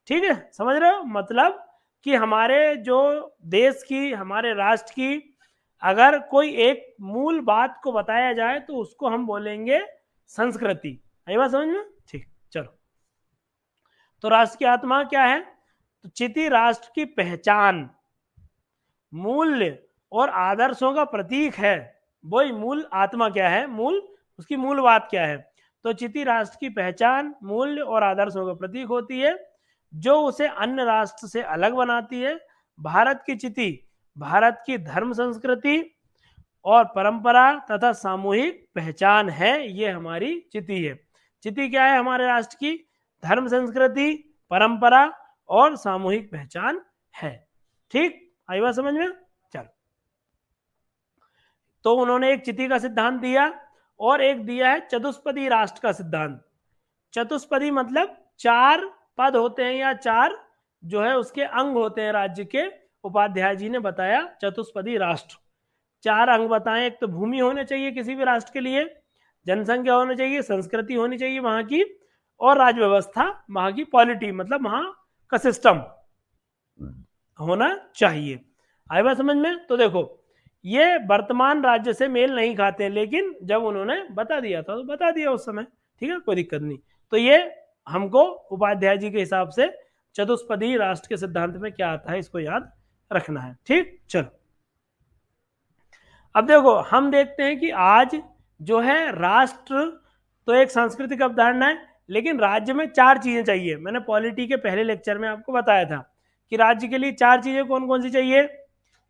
ठीक है, समझ रहे हो? मतलब कि हमारे जो देश की, हमारे राष्ट्र की अगर कोई एक मूल बात को बताया जाए तो उसको हम बोलेंगे संस्कृति। आई बात समझ में? ठीक, चलो। तो राष्ट्र की आत्मा क्या है? तो चिति राष्ट्र की पहचान, मूल्य और आदर्शों का प्रतीक है। वही मूल आत्मा क्या है, मूल, उसकी मूल बात क्या है? तो चिति राष्ट्र की पहचान, मूल्य और आदर्शों का प्रतीक होती है जो उसे अन्य राष्ट्र से अलग बनाती है। भारत की चिति भारत की धर्म, संस्कृति और परंपरा तथा सामूहिक पहचान है। ये हमारी चिति है। चिति क्या है हमारे राष्ट्र की? धर्म, संस्कृति, परंपरा और सामूहिक पहचान है। ठीक, आई बात समझ में? चलो, तो उन्होंने एक चिति का सिद्धांत दिया और एक दिया है चतुष्पदी राष्ट्र का सिद्धांत। चतुष्पदी मतलब चार पद होते हैं या चार जो है उसके अंग होते हैं राज्य के। उपाध्याय जी ने बताया चतुष्पदी राष्ट्र, चार अंग बताएं। एक तो भूमि होने चाहिए किसी भी राष्ट्र के लिए, जनसंख्या होनी चाहिए, संस्कृति होनी चाहिए वहां की, और राज्य व्यवस्था, वहां की पॉलिटी मतलब वहां का सिस्टम होना चाहिए। आई बात समझ में? तो देखो ये वर्तमान राज्य से मेल नहीं खाते हैं, लेकिन जब उन्होंने बता दिया था तो बता दिया उस समय, ठीक है, कोई दिक्कत नहीं। तो ये हमको उपाध्याय जी के हिसाब से चतुष्पदी राष्ट्र के सिद्धांत में क्या आता है इसको याद रखना है। ठीक, चलो अब देखो हम देखते हैं कि आज जो है राष्ट्र तो एक सांस्कृतिक अवधारणा है, लेकिन राज्य में चार चीजें चाहिए। मैंने पॉलिटी के पहले लेक्चर में आपको बताया था कि राज्य के लिए चार चीजें कौन कौन सी चाहिए।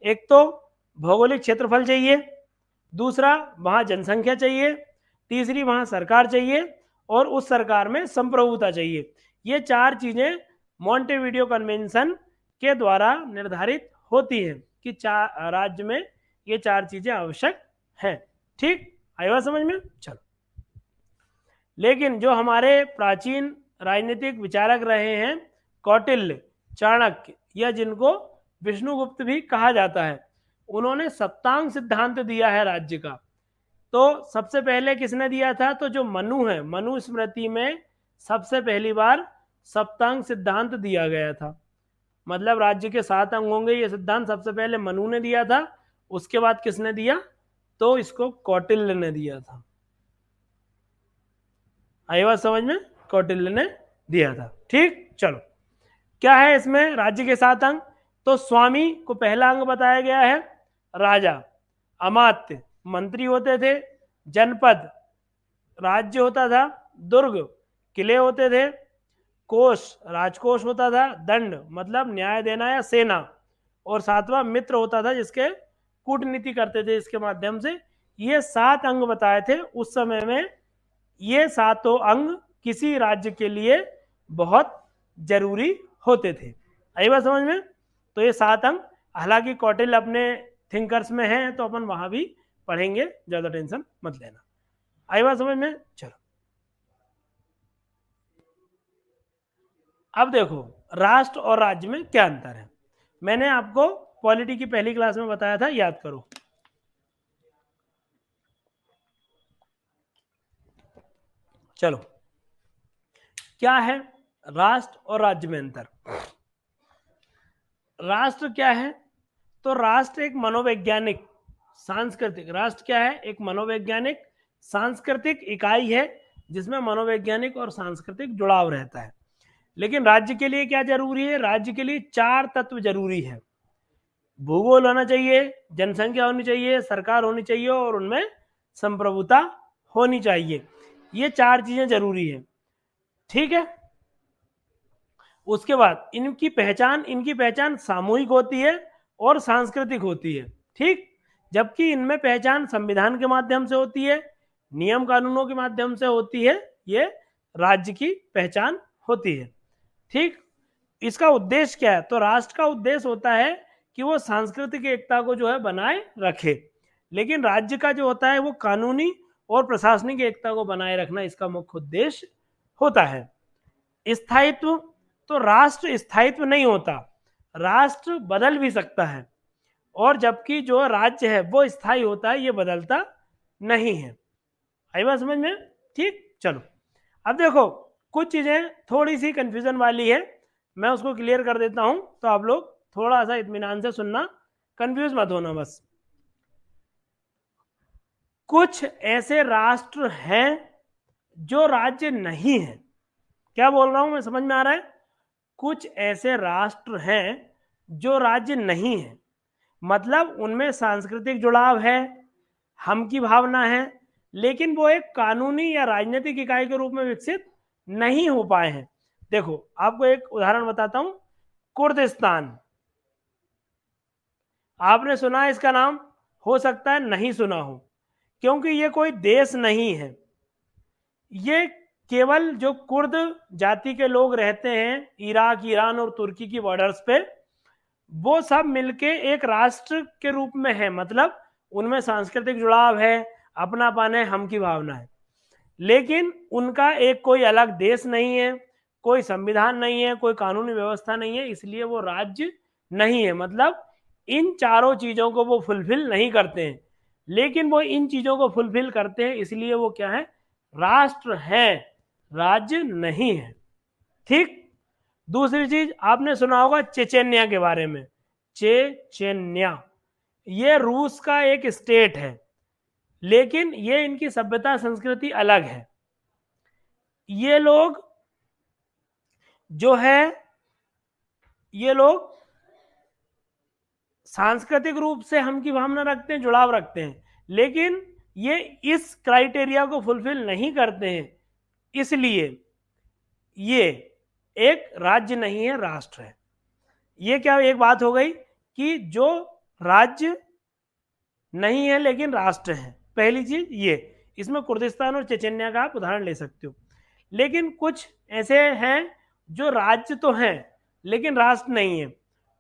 एक तो भौगोलिक क्षेत्रफल चाहिए, दूसरा वहां जनसंख्या चाहिए, तीसरी वहां सरकार चाहिए, और उस सरकार में संप्रभुता चाहिए। ये चार चीजें मॉन्टेविडियो कन्वेंशन के द्वारा निर्धारित होती हैं कि चार राज्य में ये चार चीजें आवश्यक हैं। ठीक, आई बात समझ में? चलो, लेकिन जो हमारे प्राचीन राजनीतिक विचारक रहे हैं कौटिल्य, चाणक्य, या जिनको विष्णुगुप्त भी कहा जाता है, उन्होंने सप्तांग सिद्धांत दिया है राज्य का। तो सबसे पहले किसने दिया था? तो जो मनु है, मनु स्मृति में सबसे पहली बार सप्तांग सिद्धांत दिया गया था। मतलब राज्य के 7 अंग होंगे, ये सिद्धांत सबसे पहले मनु ने दिया था। उसके बाद किसने दिया? तो इसको कौटिल्य ने दिया था। आई बात समझ में? कौटिल्य ने दिया था। ठीक, चलो क्या है इसमें राज्य के 7 अंग? तो स्वामी को पहला अंग बताया गया है, राजा, अमात्य मंत्री होते थे, जनपद राज्य होता था, दुर्ग किले होते थे, कोष राजकोष होता था, दंड मतलब न्याय देना या सेना, और 7वां मित्र होता था जिसके कूटनीति करते थे इसके माध्यम से। ये 7 अंग बताए थे उस समय में। ये 7 अंग किसी राज्य के लिए बहुत जरूरी होते थे। आई बात समझ में? तो ये 7 अंग, हालांकि कौटिल्य अपने थिंकर्स में है तो अपन वहां भी पढ़ेंगे, ज्यादा टेंशन मत लेना। आई बात समझ में? चलो अब देखो राष्ट्र और राज्य में क्या अंतर है। मैंने आपको पॉलिटी की पहली क्लास में बताया था, याद करो। चलो क्या है राष्ट्र और राज्य में अंतर? राष्ट्र क्या है? तो राष्ट्र एक मनोवैज्ञानिक सांस्कृतिक, राष्ट्र क्या है? एक मनोवैज्ञानिक सांस्कृतिक इकाई है जिसमें मनोवैज्ञानिक और सांस्कृतिक जुड़ाव रहता है। लेकिन राज्य के लिए क्या जरूरी है? राज्य के लिए 4 तत्व जरूरी है। भूगोल होना चाहिए, जनसंख्या होनी चाहिए, सरकार होनी चाहिए, और उनमें संप्रभुता होनी चाहिए। ये 4 चीजें जरूरी है। ठीक है, उसके बाद इनकी पहचान सामूहिक होती है और सांस्कृतिक होती है। ठीक, जबकि इनमें पहचान संविधान के माध्यम से होती है, नियम कानूनों के माध्यम से होती है, ये राज्य की पहचान होती है। ठीक, इसका उद्देश्य क्या है? तो राष्ट्र का उद्देश्य होता है कि वो सांस्कृतिक एकता को जो है बनाए रखे, लेकिन राज्य का जो होता है वो कानूनी और प्रशासनिक एकता को बनाए रखना इसका मुख्य उद्देश्य होता है। स्थायित्व, तो राष्ट्र स्थायित्व नहीं होता, राष्ट्र बदल भी सकता है, और जबकि जो राज्य है वो स्थायी होता है, ये बदलता नहीं है। आई बात समझ में? ठीक, चलो अब देखो कुछ चीजें थोड़ी सी कंफ्यूजन वाली है, मैं उसको क्लियर कर देता हूं, तो आप लोग थोड़ा सा इत्मीनान से सुनना, कंफ्यूज मत होना बस। कुछ ऐसे राष्ट्र हैं जो राज्य नहीं है। क्या बोल रहा हूं मैं, समझ में आ रहा है? कुछ ऐसे राष्ट्र हैं जो राज्य नहीं है, मतलब उनमें सांस्कृतिक जुड़ाव है, हम की भावना है, लेकिन वो एक कानूनी या राजनीतिक इकाई के रूप में विकसित नहीं हो पाए हैं। देखो आपको एक उदाहरण बताता हूं, कुर्दिस्तान, आपने सुना है इसका नाम? हो सकता है नहीं सुना हो, क्योंकि ये कोई देश नहीं है। ये केवल जो कुर्द जाति के लोग रहते हैं इराक, ईरान और तुर्की की बॉर्डर्स पे, वो सब मिलके एक राष्ट्र के रूप में है, मतलब उनमें सांस्कृतिक जुड़ाव है, अपनापन है, हम की भावना है, लेकिन उनका एक कोई अलग देश नहीं है, कोई संविधान नहीं है, कोई कानूनी व्यवस्था नहीं है, इसलिए वो राज्य नहीं है। मतलब इन चारों चीजों को वो फुलफिल नहीं करते हैं, लेकिन वो इन चीजों को फुलफिल करते हैं, इसलिए वो क्या है? राष्ट्र है, राज्य नहीं है। ठीक। दूसरी चीज आपने सुना होगा चेचेन्या के बारे में। चेचेन्या ये रूस का एक स्टेट है, लेकिन ये इनकी सभ्यता संस्कृति अलग है। ये लोग जो है, ये लोग सांस्कृतिक रूप से हम की भावना रखते हैं, जुड़ाव रखते हैं, लेकिन ये इस क्राइटेरिया को फुलफिल नहीं करते हैं, इसलिए ये एक राज्य नहीं है, राष्ट्र है। ये क्या एक बात हो गई कि जो राज्य नहीं है लेकिन राष्ट्र है। पहली चीज ये, इसमें कुर्दिस्तान और चेचन्या का आप उदाहरण ले सकते हो। लेकिन कुछ ऐसे हैं जो राज्य तो हैं लेकिन राष्ट्र नहीं है।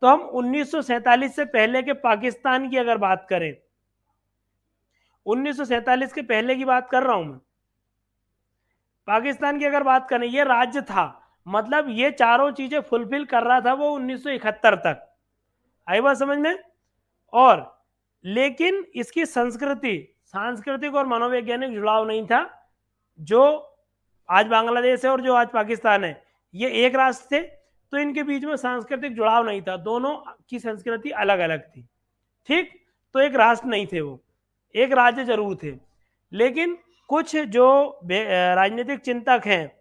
तो हम 1947 से पहले के पाकिस्तान की अगर बात करें, 1947 के पहले की बात कर रहा हूं मैं, पाकिस्तान की अगर बात करें, ये राज्य था, मतलब ये चारों चीजें फुलफिल कर रहा था वो 1971 तक। आई बात समझ में? और लेकिन इसकी संस्कृति, सांस्कृतिक और मनोवैज्ञानिक जुड़ाव नहीं था। जो आज बांग्लादेश है और जो आज पाकिस्तान है, ये एक राष्ट्र थे, तो इनके बीच में सांस्कृतिक जुड़ाव नहीं था, दोनों की संस्कृति अलग अलग थी। ठीक। तो एक राष्ट्र नहीं थे वो, एक राज्य जरूर थे। लेकिन कुछ जो राजनीतिक चिंतक हैं,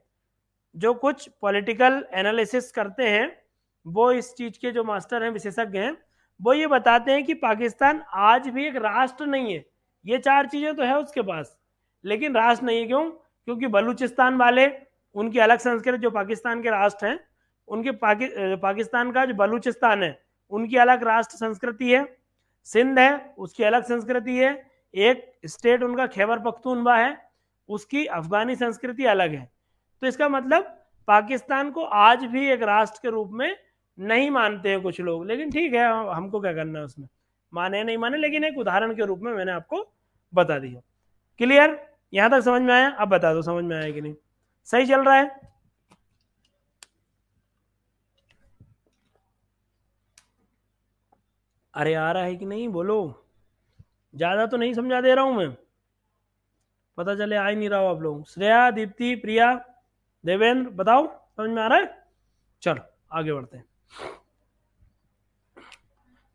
जो कुछ पॉलिटिकल एनालिसिस करते हैं, वो इस चीज के जो मास्टर हैं, विशेषज्ञ हैं, वो ये बताते हैं कि पाकिस्तान आज भी एक राष्ट्र नहीं है। ये चार चीजें तो है उसके पास, लेकिन राष्ट्र नहीं है। क्यों? क्योंकि बलूचिस्तान वाले, उनकी अलग संस्कृति, जो पाकिस्तान के राष्ट्र हैं उनके पाकिस्तान का जो बलूचिस्तान है उनकी अलग राष्ट्र संस्कृति है। सिंध है, उसकी अलग संस्कृति है। एक स्टेट उनका खैबर पख्तूनवा है, उसकी अफगानी संस्कृति अलग है। तो इसका मतलब पाकिस्तान को आज भी एक राष्ट्र के रूप में नहीं मानते हैं कुछ लोग, लेकिन ठीक है, हमको क्या करना है उसमें, माने नहीं माने, लेकिन एक उदाहरण के रूप में मैंने आपको बता दिया। क्लियर? यहां तक समझ में आया? अब बता दो समझ में आया कि नहीं, सही चल रहा है? अरे आ रहा है कि नहीं बोलो, ज्यादा तो नहीं समझा दे रहा हूं मैं, पता चले आ ही नहीं रहा हो आप लोग। श्रेया, दीप्ति, प्रिया, देवेंद्र, बताओ समझ में आ रहा है? चलो आगे बढ़ते हैं।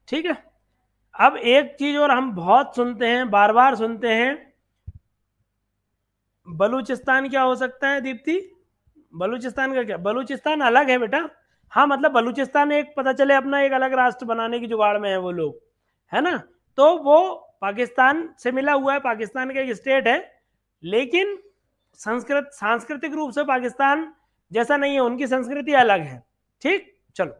ठीक है। अब एक चीज और हम बहुत सुनते हैं, बार बार सुनते हैं, बलूचिस्तान क्या हो सकता है दीप्ति? बलूचिस्तान का क्या? बलूचिस्तान अलग है बेटा। हाँ, मतलब बलूचिस्तान एक, पता चले अपना एक अलग राष्ट्र बनाने की जुगाड़ में है वो लोग, है ना? तो वो पाकिस्तान से मिला हुआ है, पाकिस्तान का एक स्टेट है, लेकिन सांस्कृतिक रूप से पाकिस्तान जैसा नहीं है, उनकी संस्कृति अलग है। ठीक। चलो,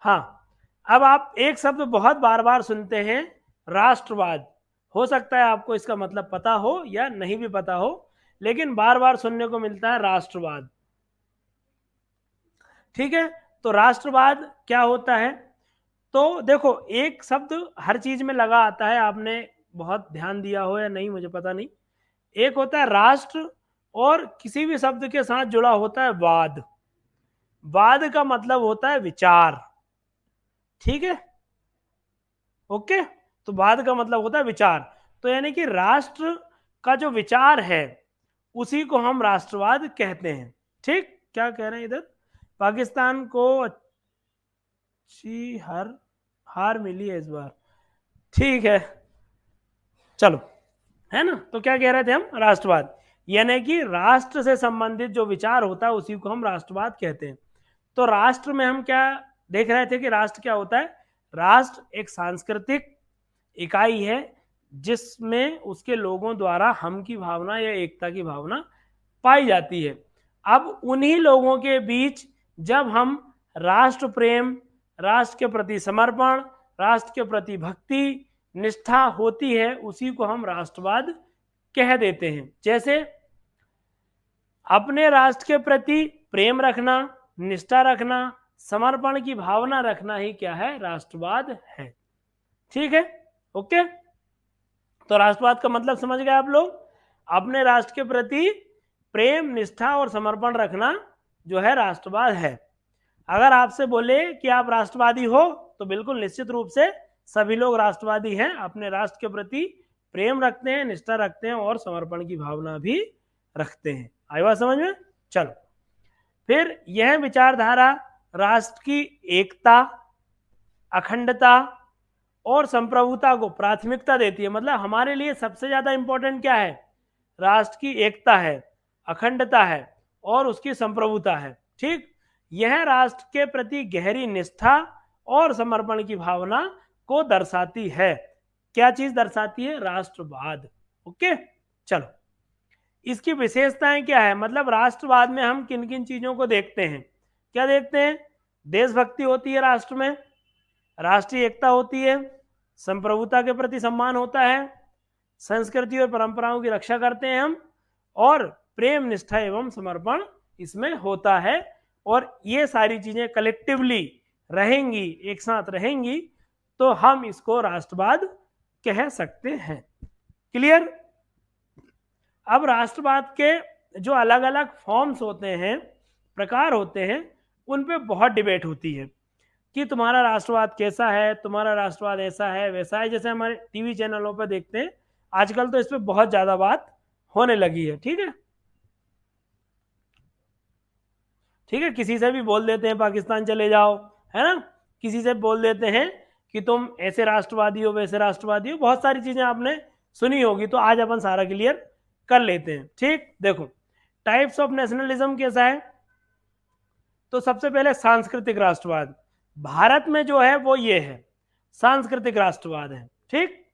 हाँ, अब आप एक शब्द बहुत बार बार सुनते हैं, राष्ट्रवाद। हो सकता है आपको इसका मतलब पता हो या नहीं भी पता हो, लेकिन बार बार सुनने को मिलता है राष्ट्रवाद। ठीक है। तो राष्ट्रवाद क्या होता है? तो देखो, एक शब्द हर चीज में लगा आता है, आपने बहुत ध्यान दिया हो या नहीं मुझे पता नहीं। एक होता है राष्ट्र, और किसी भी शब्द के साथ जुड़ा होता है वाद। वाद का मतलब होता है विचार। ठीक है, ओके। तो वाद का मतलब होता है विचार। तो यानी कि राष्ट्र का जो विचार है उसी को हम राष्ट्रवाद कहते हैं। ठीक। क्या कह रहे हैं इधर? पाकिस्तान को अच्छी हार मिली है इस बार। ठीक है, चलो, है ना? तो क्या कह रहे थे हम? राष्ट्रवाद, यानी कि राष्ट्र से संबंधित जो विचार होता है उसी को हम राष्ट्रवाद कहते हैं। तो राष्ट्र में हम क्या देख रहे थे कि राष्ट्र क्या होता है? राष्ट्र एक सांस्कृतिक इकाई है जिसमें उसके लोगों द्वारा हम की भावना या एकता की भावना पाई जाती है। अब उन्हीं लोगों के बीच जब हम राष्ट्र प्रेम, राष्ट्र के प्रति समर्पण, राष्ट्र के प्रति भक्ति, निष्ठा होती है, उसी को हम राष्ट्रवाद कह देते हैं। जैसे अपने राष्ट्र के प्रति प्रेम रखना, निष्ठा रखना, समर्पण की भावना रखना ही क्या है? राष्ट्रवाद है। ठीक है, ओके। तो राष्ट्रवाद का मतलब समझ गए आप लोग? अपने राष्ट्र के प्रति प्रेम, निष्ठा और समर्पण रखना जो है राष्ट्रवाद है। अगर आपसे बोले कि आप राष्ट्रवादी हो, तो बिल्कुल निश्चित रूप से सभी लोग राष्ट्रवादी हैं, अपने राष्ट्र के प्रति प्रेम रखते हैं, निष्ठा रखते हैं और समर्पण की भावना भी रखते हैं। आई बात समझ में? चलो, फिर यह विचारधारा राष्ट्र की एकता, अखंडता और संप्रभुता को प्राथमिकता देती है। मतलब हमारे लिए सबसे ज्यादा इंपॉर्टेंट क्या है? राष्ट्र की एकता है, अखंडता है और उसकी संप्रभुता है। ठीक, यह राष्ट्र के प्रति गहरी निष्ठा और समर्पण की भावना को दर्शाती है। क्या चीज दर्शाती है? राष्ट्रवाद। ओके, चलो, इसकी विशेषताएं क्या है? मतलब राष्ट्रवाद में हम किन किन चीजों को देखते हैं? क्या देखते हैं? देशभक्ति होती है राष्ट्र में, राष्ट्रीय एकता होती है, संप्रभुता के प्रति सम्मान होता है, संस्कृति और परंपराओं की रक्षा करते हैं हम, और प्रेम, निष्ठा एवं समर्पण इसमें होता है। और ये सारी चीजें कलेक्टिवली रहेंगी, एक साथ रहेंगी, तो हम इसको राष्ट्रवाद कह सकते हैं। क्लियर? अब राष्ट्रवाद के जो अलग अलग फॉर्म्स होते हैं, प्रकार होते हैं, उन पे बहुत डिबेट होती है कि तुम्हारा राष्ट्रवाद कैसा है, तुम्हारा राष्ट्रवाद ऐसा है वैसा है। जैसे हमारे टीवी चैनलों पर देखते हैं आजकल, तो इस पे बहुत ज्यादा बात होने लगी है। ठीक है, ठीक है, किसी से भी बोल देते हैं पाकिस्तान चले जाओ, है ना, किसी से बोल देते हैं कि तुम ऐसे राष्ट्रवादी हो वैसे राष्ट्रवादी हो, बहुत सारी चीजें आपने सुनी होगी। तो आज अपन सारा क्लियर कर लेते हैं। ठीक, देखो, टाइप्स ऑफ नेशनलिज्म कैसा है? तो सबसे पहले सांस्कृतिक राष्ट्रवाद। भारत में जो है वो ये है, सांस्कृतिक राष्ट्रवाद है। ठीक,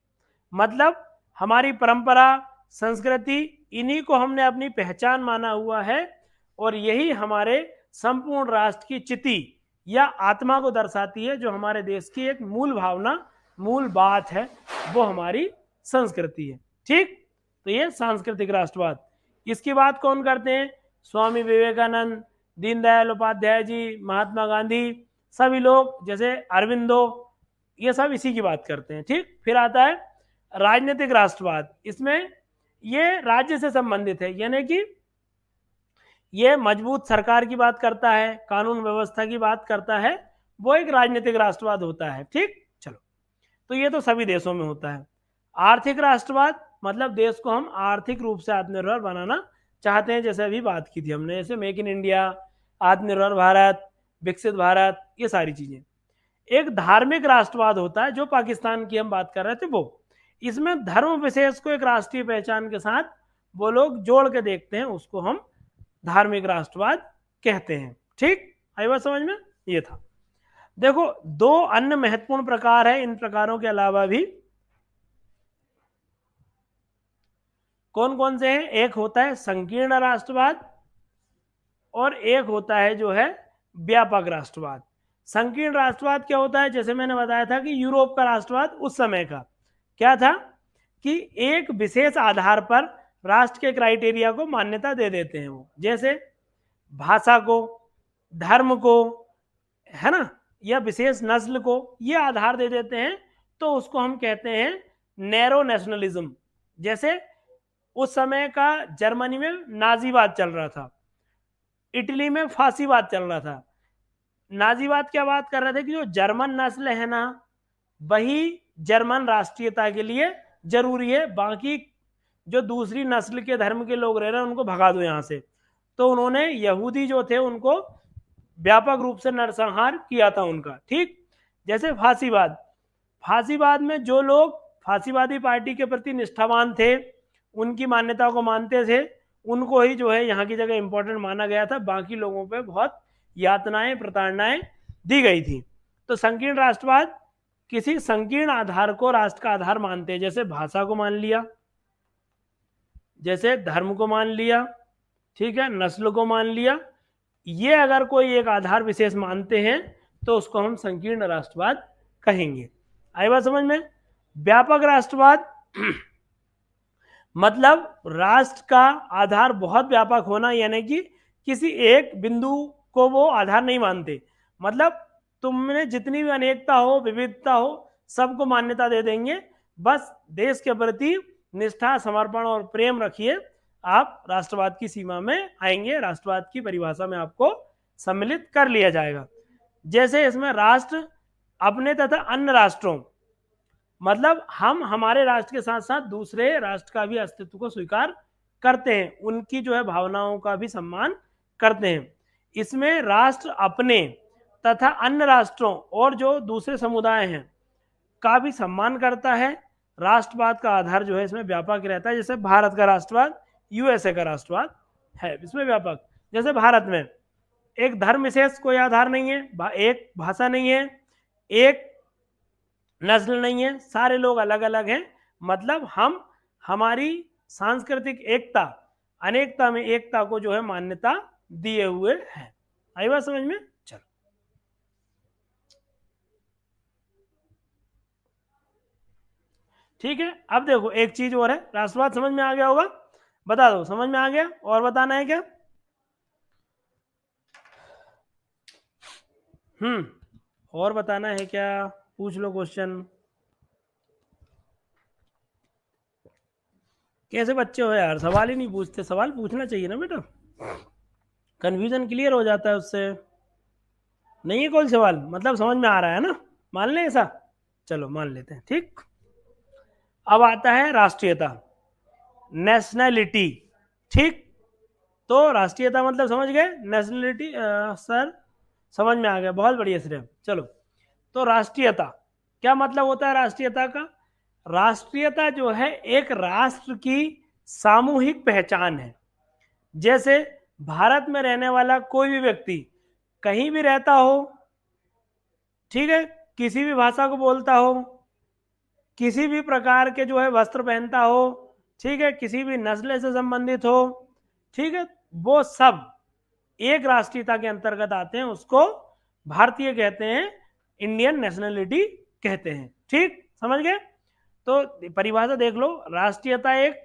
मतलब हमारी परंपरा, संस्कृति, इन्हीं को हमने अपनी पहचान माना हुआ है, और यही हमारे संपूर्ण राष्ट्र की चिति या आत्मा को दर्शाती है। जो हमारे देश की एक मूल भावना, मूल बात है, वो हमारी संस्कृति है। ठीक, तो ये सांस्कृतिक राष्ट्रवाद। इसकी बात कौन करते हैं? स्वामी विवेकानंद, दीनदयाल उपाध्याय जी, महात्मा गांधी, सभी लोग, जैसे अरविंदो, ये सब इसी की बात करते हैं। ठीक, फिर आता है राजनीतिक राष्ट्रवाद। इसमें ये राज्य से संबंधित है, यानी कि ये मजबूत सरकार की बात करता है, कानून व्यवस्था की बात करता है, वो एक राजनीतिक राष्ट्रवाद होता है। ठीक, चलो, तो ये तो सभी देशों में होता है। आर्थिक राष्ट्रवाद, मतलब देश को हम आर्थिक रूप से आत्मनिर्भर बनाना चाहते हैं, जैसे अभी बात की थी हमने, जैसे मेक इन इंडिया, आत्मनिर्भर भारत, विकसित भारत, ये सारी चीजें। एक धार्मिक राष्ट्रवाद होता है, जो पाकिस्तान की हम बात कर रहे थे वो। इसमें धर्म विशेष को एक राष्ट्रीय पहचान के साथ वो लोग जोड़ के देखते हैं, उसको हम धार्मिक राष्ट्रवाद कहते हैं। ठीक, आई बात समझ में? ये था। देखो, दो अन्य महत्वपूर्ण प्रकार है, इन प्रकारों के अलावा भी कौन कौन से हैं? एक होता है संकीर्ण राष्ट्रवाद और एक होता है जो है व्यापक राष्ट्रवाद। संकीर्ण राष्ट्रवाद क्या होता है? जैसे मैंने बताया था कि यूरोप का राष्ट्रवाद उस समय का क्या था कि एक विशेष आधार पर राष्ट्र के क्राइटेरिया को मान्यता दे देते हैं वो, जैसे भाषा को, धर्म को, है ना, या विशेष नस्ल को, ये आधार दे देते हैं, तो उसको हम कहते हैं नैरो नेशनलिज्म। जैसे उस समय का जर्मनी में नाजीवाद चल रहा था, इटली में फांसीवाद चल रहा था। नाजीवाद क्या बात कर रहे थे कि जो जर्मन नस्ल है ना, वही जर्मन राष्ट्रीयता के लिए जरूरी है, बाकी जो दूसरी नस्ल के धर्म के लोग रह रहे हैं उनको भगा दो यहां से। तो उन्होंने यहूदी जो थे उनको व्यापक रूप से नरसंहार किया था उनका। ठीक, जैसे फांसीवाद, फांसीवाद में जो लोग फांसीवादी पार्टी के प्रति निष्ठावान थे, उनकी मान्यता को मानते थे, उनको ही जो है यहाँ की जगह इंपॉर्टेंट माना गया था, बाकी लोगों पे बहुत यातनाएं, प्रताड़नाएं दी गई थी। तो संकीर्ण राष्ट्रवाद किसी संकीर्ण आधार को राष्ट्र का आधार मानते हैं, जैसे भाषा को मान लिया, जैसे धर्म को मान लिया, ठीक है, नस्ल को मान लिया, ये अगर कोई एक आधार विशेष मानते हैं तो उसको हम संकीर्ण राष्ट्रवाद कहेंगे। आई बात समझ में? व्यापक राष्ट्रवाद मतलब राष्ट्र का आधार बहुत व्यापक होना, यानी कि किसी एक बिंदु को वो आधार नहीं मानते, मतलब तुमने जितनी भी अनेकता हो, विविधता हो, सबको मान्यता दे देंगे, बस देश के प्रति निष्ठा, समर्पण और प्रेम रखिए, आप राष्ट्रवाद की सीमा में आएंगे, राष्ट्रवाद की परिभाषा में आपको सम्मिलित कर लिया जाएगा। जैसे इसमें राष्ट्र अपने तथा अन्य राष्ट्रों, मतलब हम हमारे राष्ट्र के साथ साथ दूसरे राष्ट्र का भी अस्तित्व को स्वीकार करते हैं, उनकी जो है भावनाओं का भी सम्मान करते हैं। इसमें राष्ट्र अपने तथा अन्य राष्ट्रों और जो दूसरे समुदाय हैं का भी सम्मान करता है। राष्ट्रवाद का आधार जो है इसमें व्यापक रहता है, जैसे भारत का राष्ट्रवाद यूएसए का राष्ट्रवाद है, इसमें व्यापक। जैसे भारत में एक धर्म विशेष कोई आधार नहीं है, एक भाषा नहीं है, एक नस्ल नहीं है, सारे लोग अलग अलग हैं, मतलब हम हमारी सांस्कृतिक एकता अनेकता में एकता को जो है मान्यता दिए हुए हैं। आई बात समझ में? चलो ठीक है। अब देखो एक चीज और है, राष्ट्रवाद समझ में आ गया होगा, बता दो समझ में आ गया, और बताना है क्या? और बताना है क्या? पूछ लो क्वेश्चन। कैसे बच्चे हो यार, सवाल ही नहीं पूछते, सवाल पूछना चाहिए ना बेटा, कन्फ्यूजन क्लियर हो जाता है उससे। नहीं है कोई सवाल, मतलब समझ में आ रहा है ना, मान लें ऐसा? चलो मान लेते हैं, ठीक। अब आता है राष्ट्रीयता, नेशनैलिटी, ठीक। तो राष्ट्रीयता मतलब समझ गए, नेशनलिटी सर समझ में आ गया, बहुत बढ़िया श्रेय। चलो, तो राष्ट्रीयता क्या मतलब होता है? राष्ट्रीयता का, राष्ट्रीयता जो है एक राष्ट्र की सामूहिक पहचान है। जैसे भारत में रहने वाला कोई भी व्यक्ति कहीं भी रहता हो, ठीक है, किसी भी भाषा को बोलता हो, किसी भी प्रकार के जो है वस्त्र पहनता हो, ठीक है, किसी भी नस्ल से संबंधित हो, ठीक है, वो सब एक राष्ट्रीयता के अंतर्गत आते हैं, उसको भारतीय कहते हैं, इंडियन नेशनलिटी कहते हैं, ठीक, समझ गए? तो परिभाषा देख लो, राष्ट्रीयता एक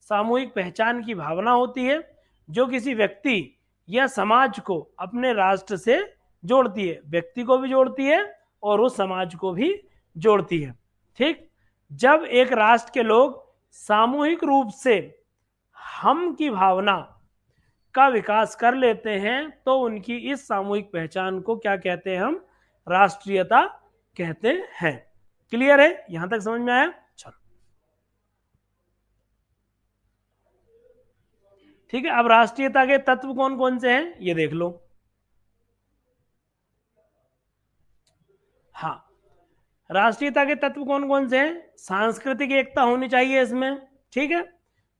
सामूहिक पहचान की भावना होती है जो किसी व्यक्ति या समाज को अपने राष्ट्र से जोड़ती है, व्यक्ति को भी जोड़ती है और उस समाज को भी जोड़ती है, ठीक। जब एक राष्ट्र के लोग सामूहिक रूप से हम की भावना का विकास कर लेते हैं तो उनकी इस सामूहिक पहचान को क्या कहते हैं? हम राष्ट्रीयता कहते हैं। क्लियर है? यहां तक समझ में आया? चलो ठीक है। अब राष्ट्रीयता के तत्व कौन कौन से हैं ये देख लो। हाँ, राष्ट्रीयता के तत्व कौन कौन से हैं? सांस्कृतिक एकता होनी चाहिए इसमें, ठीक है,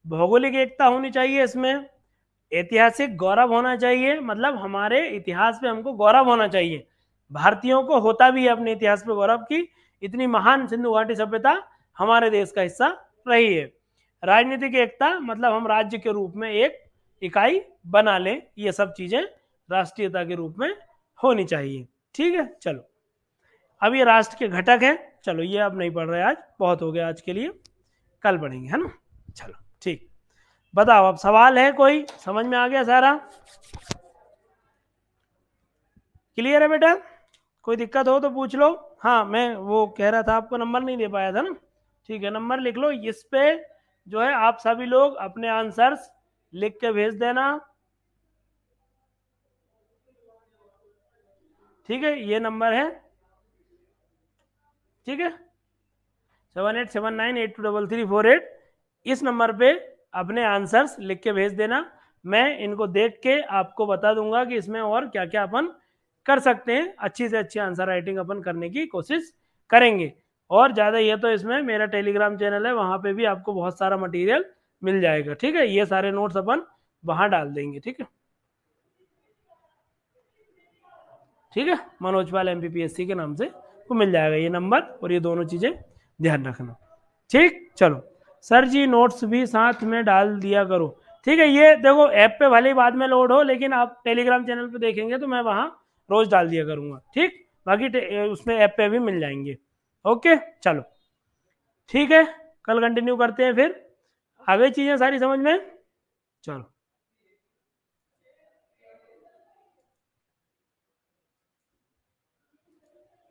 भौगोलिक एकता होनी चाहिए इसमें, ऐतिहासिक गौरव होना चाहिए, मतलब हमारे इतिहास पे हमको गौरव होना चाहिए, भारतीयों को होता भी है अपने इतिहास पे गौरव की इतनी महान सिंधु घाटी सभ्यता हमारे देश का हिस्सा रही है। राजनीतिक एकता, मतलब हम राज्य के रूप में एक इकाई बना लें, ये सब चीजें राष्ट्रीयता के रूप में होनी चाहिए, ठीक है। चलो, अब ये राष्ट्र के घटक हैं, चलो ये अब नहीं पढ़ रहे, आज बहुत हो गया आज के लिए, कल पढ़ेंगे, है ना। चलो ठीक, बताओ अब सवाल है कोई? समझ में आ गया सारा? क्लियर है बेटा? कोई दिक्कत हो तो पूछ लो। हाँ, मैं वो कह रहा था आपको नंबर नहीं दे पाया था ना, ठीक है, नंबर लिख लो, इस पे जो है आप सभी लोग अपने आंसर्स लिख के भेज देना, ठीक है, ये नंबर है, ठीक है, 7879823348, इस नंबर पे अपने आंसर्स लिख के भेज देना। मैं इनको देख के आपको बता दूंगा कि इसमें और क्या क्या अपन कर सकते हैं, अच्छी से अच्छी आंसर राइटिंग अपन करने की कोशिश करेंगे। और ज़्यादा ये तो इसमें मेरा टेलीग्राम चैनल है, वहाँ पे भी आपको बहुत सारा मटेरियल मिल जाएगा, ठीक है, ये सारे नोट्स अपन वहाँ डाल देंगे, ठीक है, ठीक है, मनोज पाल MPPSC के नाम से वो मिल जाएगा ये नंबर और ये दोनों चीज़ें ध्यान रखना, ठीक। चलो सर जी, नोट्स भी साथ में डाल दिया करो, ठीक है, ये देखो ऐप पे भले ही बाद में लोड हो, लेकिन आप टेलीग्राम चैनल पे देखेंगे तो मैं वहाँ रोज डाल दिया करूँगा, ठीक, बाकी उसमें ऐप पे भी मिल जाएंगे। ओके चलो ठीक है, कल कंटिन्यू करते हैं फिर, आ गई चीज़ें सारी समझ में? चलो।